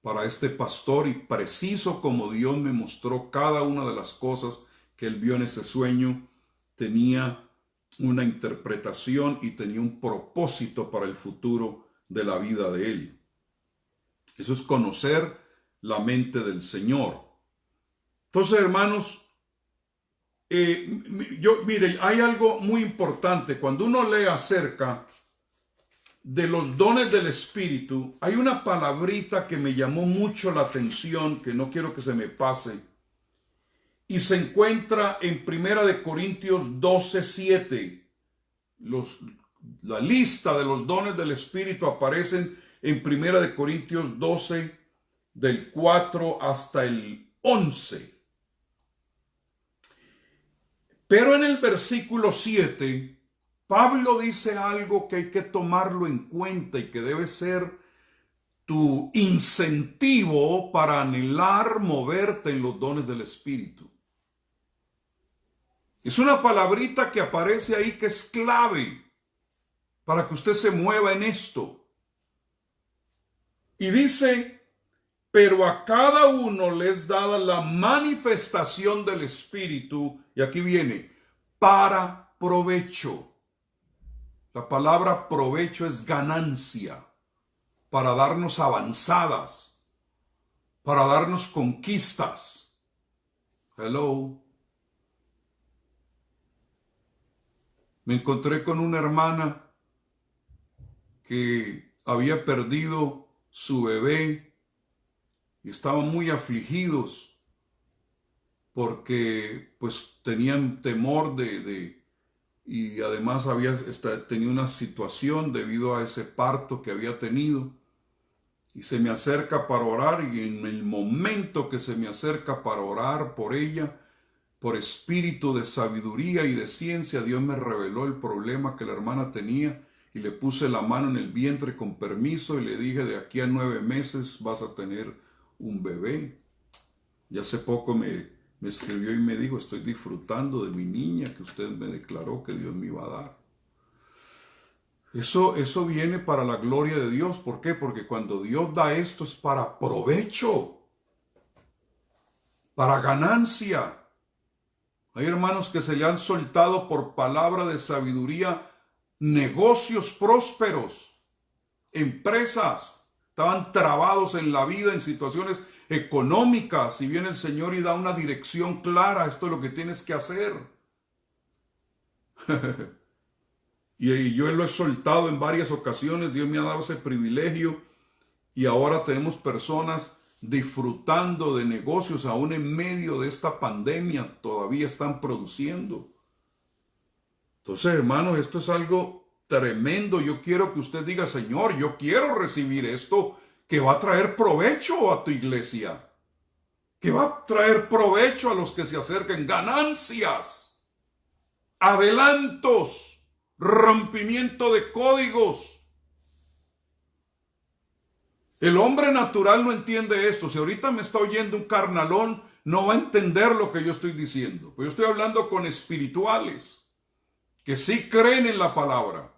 para este pastor, y preciso como Dios me mostró cada una de las cosas que él vio en ese sueño, tenía una interpretación y tenía un propósito para el futuro de la vida de él. Eso es conocer la mente del Señor. Entonces, hermanos, mire, hay algo muy importante. Cuando uno lee acerca de los dones del Espíritu, hay una palabrita que me llamó mucho la atención, que no quiero que se me pase, y se encuentra en 1 Corintios 12:7. La lista de los dones del Espíritu aparecen en 1 Corintios 12, del 4 hasta el 11. Pero en el versículo 7, Pablo dice algo que hay que tomarlo en cuenta y que debe ser tu incentivo para anhelar moverte en los dones del Espíritu. Es una palabrita que aparece ahí que es clave para que usted se mueva en esto. Y dice, pero a cada uno les dada la manifestación del Espíritu, y aquí viene, para provecho. La palabra provecho es ganancia, para darnos avanzadas, para darnos conquistas. Hello. Me encontré con una hermana que había perdido su bebé y estaban muy afligidos porque pues tenían temor y además tenía una situación debido a ese parto que había tenido. Y se me acerca para orar, y en el momento que se me acerca para orar por ella, por espíritu de sabiduría y de ciencia, Dios me reveló el problema que la hermana tenía y le puse la mano en el vientre con permiso y le dije, de aquí a 9 meses vas a tener un bebé. Y hace poco me escribió y me dijo, estoy disfrutando de mi niña que usted me declaró que Dios me iba a dar. Eso viene para la gloria de Dios. ¿Por qué? Porque cuando Dios da esto es para provecho, para ganancia. Hay hermanos que se le han soltado por palabra de sabiduría negocios prósperos, empresas, estaban trabados en la vida, en situaciones económicas, y viene el Señor y da una dirección clara, esto es lo que tienes que hacer. Y yo lo he soltado en varias ocasiones, Dios me ha dado ese privilegio, y ahora tenemos personas disfrutando de negocios aún en medio de esta pandemia, todavía están produciendo. Entonces, hermanos, esto es algo tremendo. Yo quiero que usted diga, Señor, yo quiero recibir esto que va a traer provecho a tu iglesia, que va a traer provecho a los que se acerquen, ganancias, adelantos, rompimiento de códigos. El hombre natural no entiende esto. Si ahorita me está oyendo un carnalón, no va a entender lo que yo estoy diciendo. Pues yo estoy hablando con espirituales que sí creen en la palabra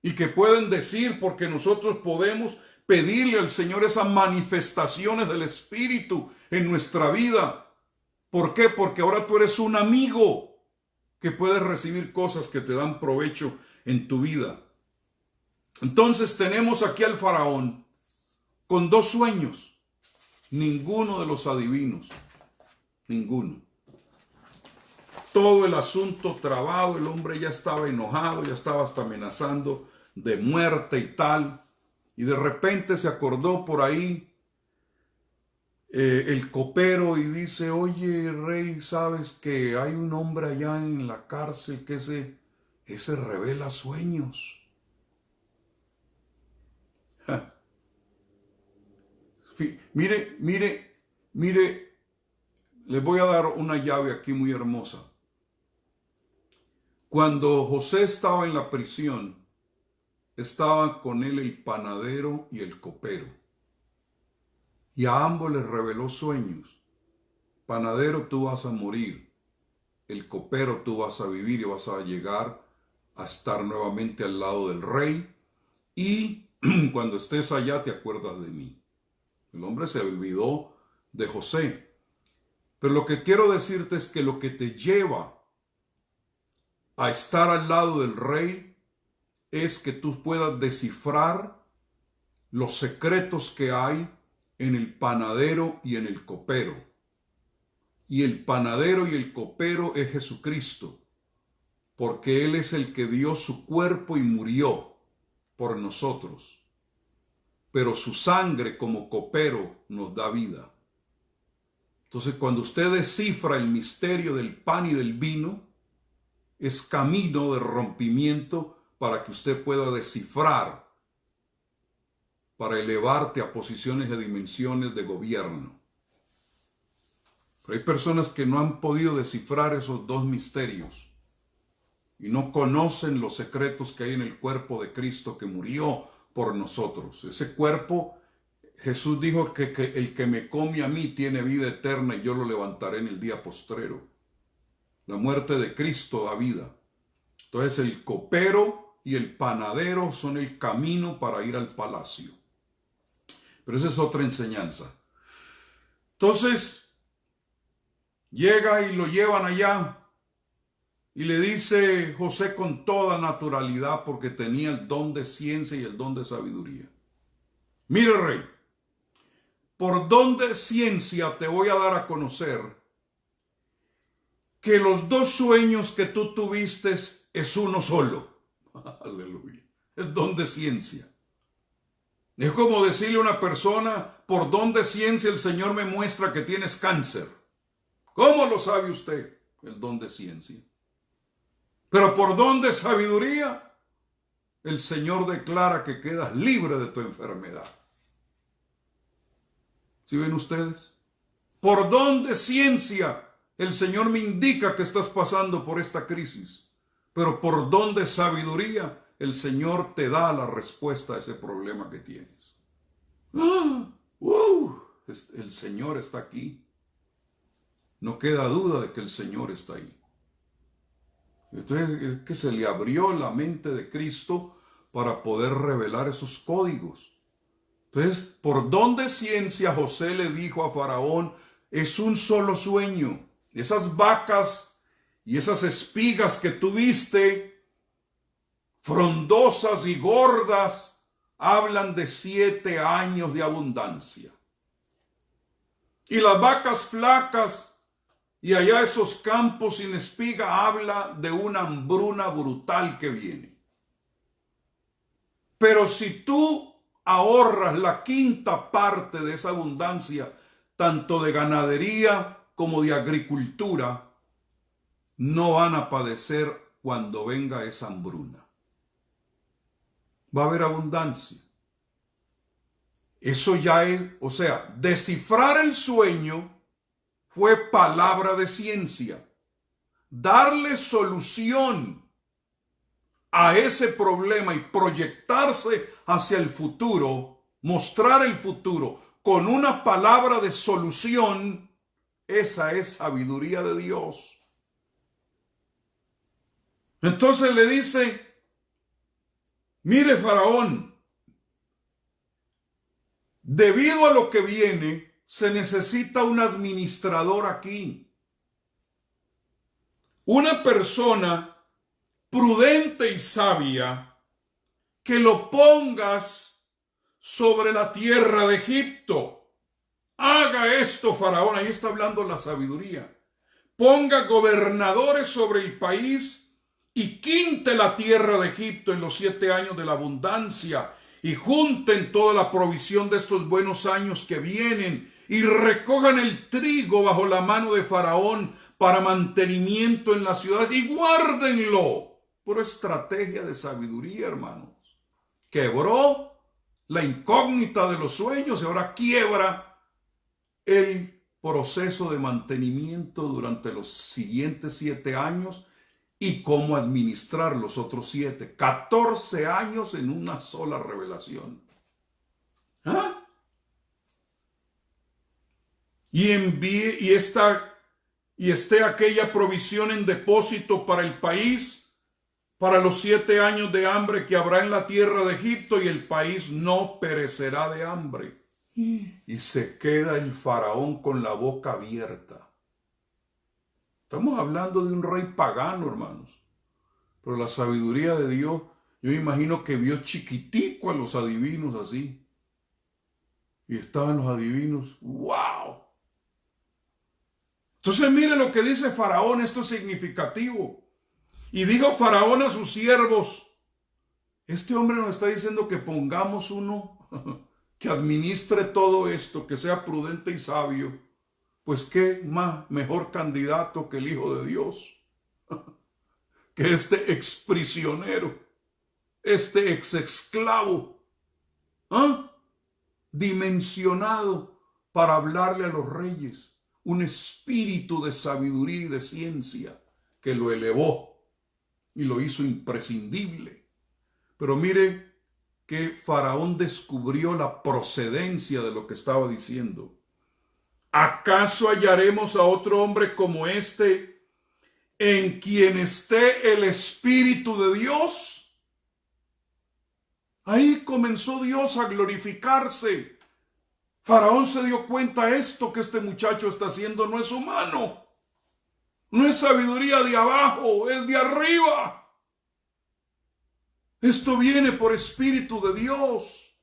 y que pueden decir, porque nosotros podemos pedirle al Señor esas manifestaciones del Espíritu en nuestra vida. ¿Por qué? Porque ahora tú eres un amigo que puedes recibir cosas que te dan provecho en tu vida. Entonces tenemos aquí al faraón con 2 sueños. Ninguno de los adivinos, ninguno. Todo el asunto trabado, el hombre ya estaba enojado, ya estaba hasta amenazando de muerte y tal. Y de repente se acordó por ahí el copero y dice, oye, rey, ¿sabes que hay un hombre allá en la cárcel que ese revela sueños? Mire, les voy a dar una llave aquí muy hermosa. Cuando José estaba en la prisión, estaban con él el panadero y el copero. Y a ambos les reveló sueños. Panadero, tú vas a morir. El copero, tú vas a vivir y vas a llegar a estar nuevamente al lado del rey. Y cuando estés allá te acuerdas de mí. El hombre se olvidó de José. Pero lo que quiero decirte es que lo que te lleva a estar al lado del rey es que tú puedas descifrar los secretos que hay en el panadero y en el copero. Y el panadero y el copero es Jesucristo, porque Él es el que dio su cuerpo y murió por nosotros, pero su sangre como copero nos da vida. Entonces, cuando usted descifra el misterio del pan y del vino, es camino de rompimiento para que usted pueda descifrar, para elevarte a posiciones de dimensiones de gobierno. Pero hay personas que no han podido descifrar esos dos misterios y no conocen los secretos que hay en el cuerpo de Cristo que murió por nosotros. Ese cuerpo, Jesús dijo que el que me come a mí tiene vida eterna y yo lo levantaré en el día postrero. La muerte de Cristo da vida. Entonces el copero y el panadero son el camino para ir al palacio. Pero esa es otra enseñanza. Entonces llega y lo llevan allá y le dice José con toda naturalidad, porque tenía el don de ciencia y el don de sabiduría: mire, rey, por don de ciencia te voy a dar a conocer que los dos sueños que tú tuviste es uno solo. Aleluya. Es don de ciencia. Es como decirle a una persona: por don de ciencia el Señor me muestra que tienes cáncer. ¿Cómo lo sabe usted? El don de ciencia. Pero por don de sabiduría, el Señor declara que quedas libre de tu enfermedad. ¿Sí ven ustedes? Por don de ciencia, el Señor me indica que estás pasando por esta crisis. Pero por don de sabiduría, el Señor te da la respuesta a ese problema que tienes. El Señor está aquí. No queda duda de que el Señor está ahí. Entonces es que se le abrió la mente de Cristo para poder revelar esos códigos. Entonces, por don de ciencia, José le dijo a Faraón: es un solo sueño. Esas vacas y esas espigas que tuviste, frondosas y gordas, hablan de 7 años de abundancia. Y las vacas flacas y allá esos campos sin espiga habla de una hambruna brutal que viene. Pero si tú ahorras la 1/5 parte de esa abundancia, tanto de ganadería como de agricultura, no van a padecer cuando venga esa hambruna. Va a haber abundancia. Eso ya es, o sea, descifrar el sueño fue palabra de ciencia. Darle solución a ese problema y proyectarse hacia el futuro, mostrar el futuro con una palabra de solución, esa es sabiduría de Dios. Entonces le dice: mire, Faraón, debido a lo que viene, se necesita un administrador aquí. Una persona prudente y sabia que lo pongas sobre la tierra de Egipto. Haga esto, Faraón. Ahí está hablando la sabiduría. Ponga gobernadores sobre el país y quinte la tierra de Egipto en los 7 años de la abundancia, y junten toda la provisión de estos buenos años que vienen, y recojan el trigo bajo la mano de Faraón para mantenimiento en las ciudades, y guárdenlo. Pura estrategia de sabiduría, hermanos. Quebró la incógnita de los sueños y ahora quiebra el proceso de mantenimiento durante los siguientes 7 años y cómo administrar los otros 7. 14 años en una sola revelación. ¿Ah? Y esté aquella provisión en depósito para el país, para los 7 años de hambre que habrá en la tierra de Egipto, y el país no perecerá de hambre. Y se queda el faraón con la boca abierta. Estamos hablando de un rey pagano, hermanos. Pero la sabiduría de Dios, yo imagino que vio chiquitico a los adivinos así. Y estaban los adivinos, ¡wow! Entonces mire lo que dice Faraón, esto es significativo. Y dijo Faraón a sus siervos: Este hombre nos está diciendo que pongamos uno que administre todo esto, que sea prudente y sabio. Pues qué más mejor candidato que el Hijo de Dios, que este exprisionero, este ex esclavo, dimensionado para hablarle a los reyes, un espíritu de sabiduría y de ciencia que lo elevó y lo hizo imprescindible. Pero mire que Faraón descubrió la procedencia de lo que estaba diciendo. ¿Acaso hallaremos a otro hombre como este en quien esté el Espíritu de Dios? Ahí comenzó Dios a glorificarse. Faraón se dio cuenta, esto que este muchacho está haciendo no es humano. No es sabiduría de abajo, es de arriba. Esto viene por Espíritu de Dios.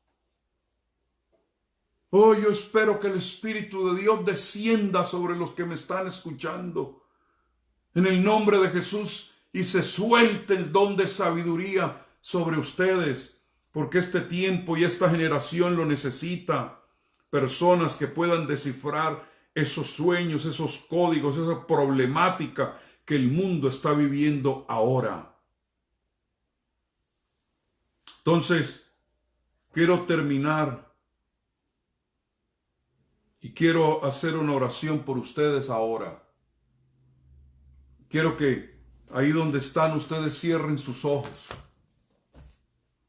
Oh, yo espero que el Espíritu de Dios descienda sobre los que me están escuchando en el nombre de Jesús y se suelte el don de sabiduría sobre ustedes, porque este tiempo y esta generación lo necesita. Personas que puedan descifrar esos sueños, esos códigos, esa problemática que el mundo está viviendo ahora. Entonces, quiero terminar y quiero hacer una oración por ustedes ahora. Quiero que ahí donde están ustedes cierren sus ojos.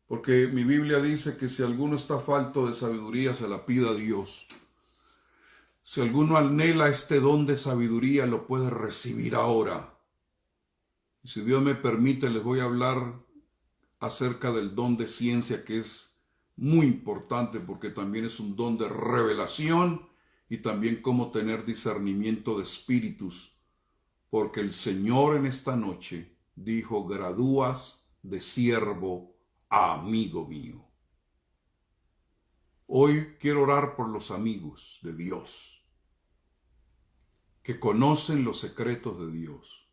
Porque mi Biblia dice que si alguno está falto de sabiduría, se la pida a Dios. Si alguno anhela este don de sabiduría, lo puede recibir ahora. Y si Dios me permite, les voy a hablar acerca del don de ciencia, que es muy importante porque también es un don de revelación y también cómo tener discernimiento de espíritus. Porque el Señor en esta noche dijo, gradúas de siervo a amigo mío. Hoy quiero orar por los amigos de Dios, que conocen los secretos de Dios,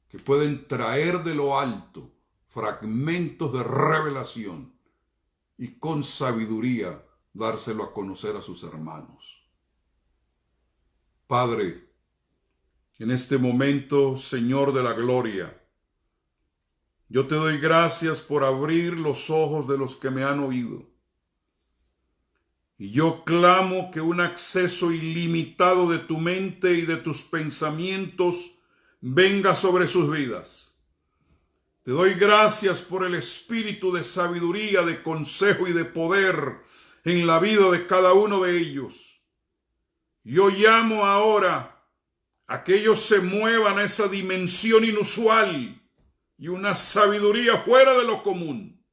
que pueden traer de lo alto fragmentos de revelación y con sabiduría dárselo a conocer a sus hermanos. Padre, en este momento, Señor de la gloria, yo te doy gracias por abrir los ojos de los que me han oído. Y yo clamo que un acceso ilimitado de tu mente y de tus pensamientos venga sobre sus vidas. Te doy gracias por el espíritu de sabiduría, de consejo y de poder en la vida de cada uno de ellos. Yo llamo ahora a que ellos se muevan a esa dimensión inusual y una sabiduría fuera de lo común.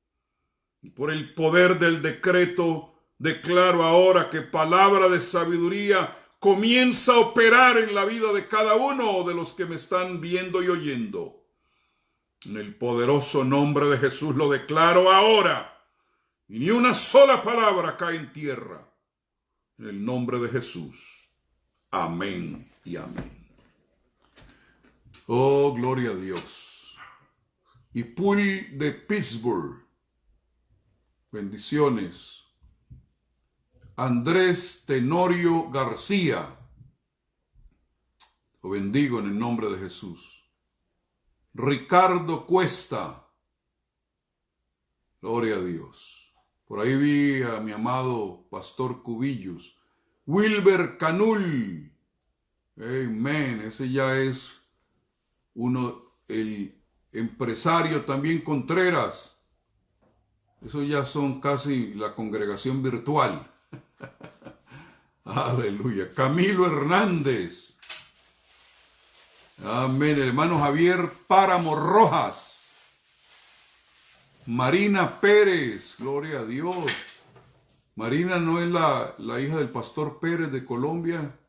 Y por el poder del decreto, declaro ahora que palabra de sabiduría comienza a operar en la vida de cada uno de los que me están viendo y oyendo. En el poderoso nombre de Jesús lo declaro ahora. Y ni una sola palabra cae en tierra. En el nombre de Jesús. Amén y amén. Oh, gloria a Dios. Y Pool de Pittsburgh. Bendiciones. Andrés Tenorio García. Lo bendigo en el nombre de Jesús. Ricardo Cuesta. Gloria a Dios. Por ahí vi a mi amado pastor Cubillos. Wilber Canul. Amén. Ese ya es uno, el empresario también Contreras. Eso ya son casi la congregación virtual. Aleluya. Camilo Hernández. Amén. El hermano Javier Páramo Rojas. Marina Pérez. Gloria a Dios. Marina no es la hija del pastor Pérez de Colombia.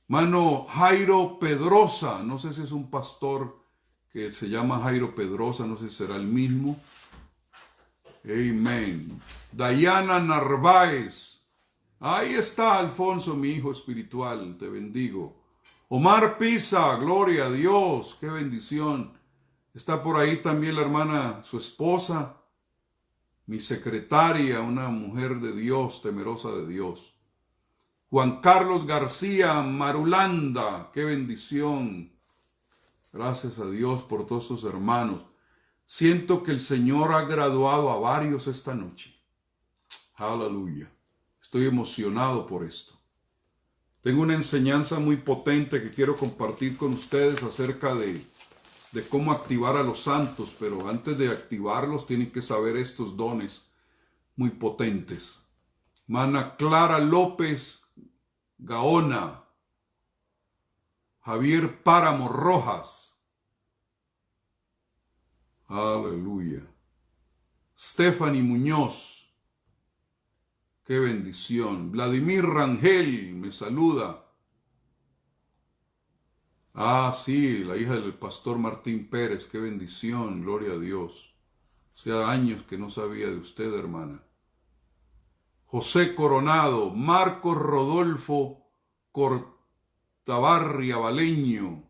Mano Jairo Pedrosa. No sé si es un pastor que se llama Jairo Pedrosa. No sé si será el mismo. Amén. Dayana Narváez. Ahí está Alfonso, mi hijo espiritual. Te bendigo. Omar Pisa. Gloria a Dios. Qué bendición. Está por ahí también la hermana, su esposa. mi secretaria, una mujer de Dios, temerosa de Dios. Juan Carlos García Marulanda, qué bendición. Gracias a Dios por todos sus hermanos. Siento que el Señor ha graduado a varios esta noche. Aleluya. Estoy emocionado por esto. Tengo una enseñanza muy potente que quiero compartir con ustedes acerca de cómo activar a los santos, pero antes de activarlos tienen que saber estos dones muy potentes. Hermana Clara López Gaona, Javier Páramo Rojas, aleluya. Stephanie Muñoz, qué bendición. Vladimir Rangel me saluda. Ah, sí, la hija del pastor Martín Pérez, qué bendición, gloria a Dios. Hace años que no sabía de usted, hermana. José Coronado, Marcos Rodolfo Cortabarria Baleño.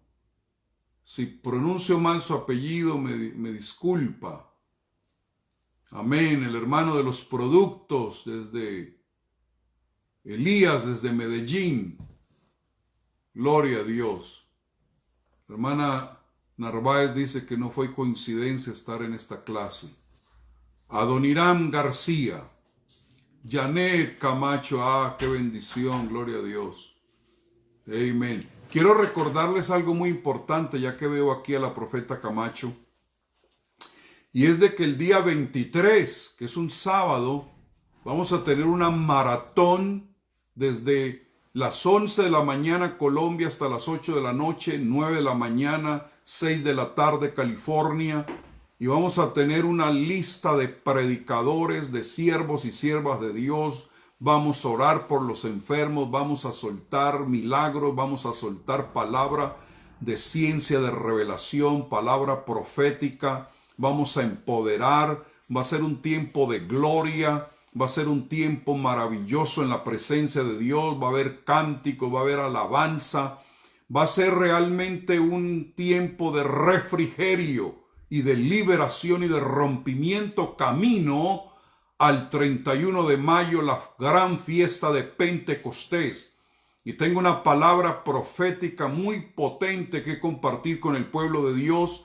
Si pronuncio mal su apellido, me disculpa. Amén, el hermano de los productos desde Elías, desde Medellín. Gloria a Dios. La hermana Narváez dice que no fue coincidencia estar en esta clase. Adoniram García. Janet Camacho, qué bendición, gloria a Dios. Amén. Quiero recordarles algo muy importante, ya que veo aquí a la profeta Camacho. Y es de que el día 23, que es un sábado, vamos a tener una maratón desde las 11 de la mañana Colombia hasta las 8 de la noche, 9 de la mañana, 6 de la tarde California. Y vamos a tener una lista de predicadores, de siervos y siervas de Dios. Vamos a orar por los enfermos, vamos a soltar milagros, vamos a soltar palabra de ciencia, de revelación, palabra profética. Vamos a empoderar, va a ser un tiempo de gloria, va a ser un tiempo maravilloso en la presencia de Dios, va a haber cánticos, va a haber alabanza, va a ser realmente un tiempo de refrigerio y de liberación y de rompimiento camino al 31 de mayo, la gran fiesta de Pentecostés. Y tengo una palabra profética muy potente que compartir con el pueblo de Dios,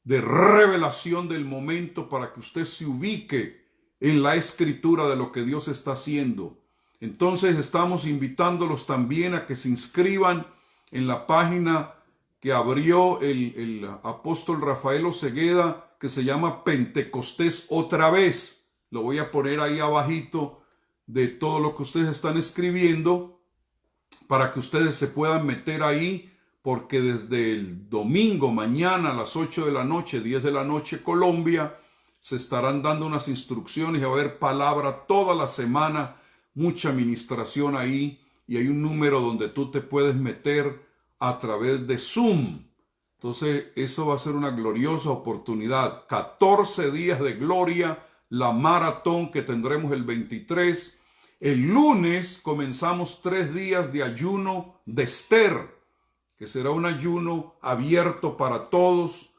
de revelación del momento para que usted se ubique en la escritura de lo que Dios está haciendo. Entonces estamos invitándolos también a que se inscriban en la página que abrió el apóstol Rafael Osegueda, que se llama Pentecostés otra vez. Lo voy a poner ahí abajito de todo lo que ustedes están escribiendo para que ustedes se puedan meter ahí, porque desde el domingo, mañana a las 8 de la noche, 10 de la noche Colombia, se estarán dando unas instrucciones y va a haber palabra toda la semana, mucha administración ahí, y hay un número donde tú te puedes meter a través de Zoom. Entonces eso va a ser una gloriosa oportunidad. 14 días de gloria, la maratón que tendremos el 23. El lunes comenzamos 3 días de ayuno de Esther, que será un ayuno abierto para todos.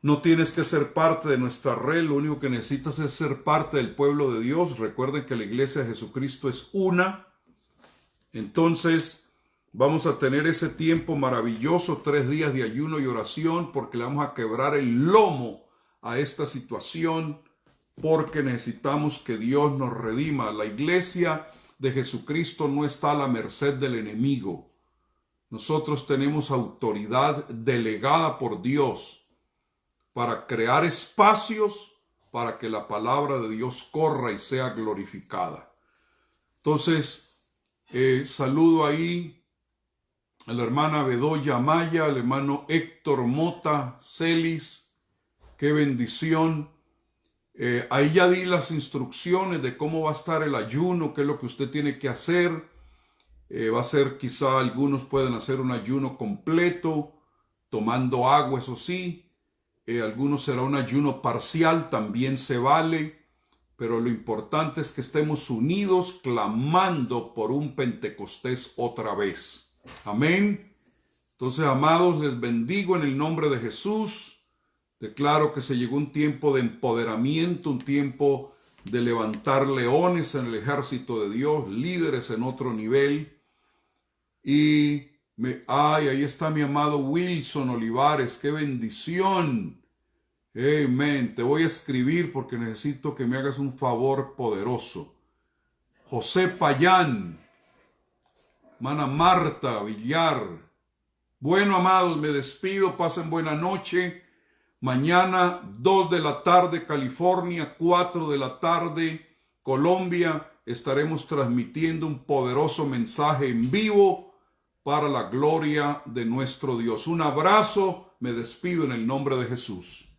No tienes que ser parte de nuestra red, lo único que necesitas es ser parte del pueblo de Dios. Recuerden que la iglesia de Jesucristo es una. Entonces vamos a tener ese tiempo maravilloso, 3 días de ayuno y oración, porque le vamos a quebrar el lomo a esta situación, porque necesitamos que Dios nos redima. La iglesia de Jesucristo no está a la merced del enemigo. Nosotros tenemos autoridad delegada por Dios para crear espacios para que la palabra de Dios corra y sea glorificada. Entonces, saludo ahí a la hermana Bedoya Maya, al hermano Héctor Mota Celis, qué bendición. Ahí ya di las instrucciones de cómo va a estar el ayuno, qué es lo que usted tiene que hacer. Va a ser, quizá algunos pueden hacer un ayuno completo, tomando agua, eso sí. Algunos será un ayuno parcial, también se vale. Pero lo importante es que estemos unidos clamando por un Pentecostés otra vez. Amén. Entonces, amados, les bendigo en el nombre de Jesús. Declaro que se llegó un tiempo de empoderamiento, un tiempo de levantar leones en el ejército de Dios, líderes en otro nivel. Y ahí está mi amado Wilson Olivares, qué bendición. Amén. Te voy a escribir porque necesito que me hagas un favor poderoso. José Payán, hermana Marta Villar. Bueno, amados, me despido, pasen buena noche. Mañana 2 de la tarde California, 4 de la tarde Colombia, estaremos transmitiendo un poderoso mensaje en vivo para la gloria de nuestro Dios. Un abrazo, me despido en el nombre de Jesús.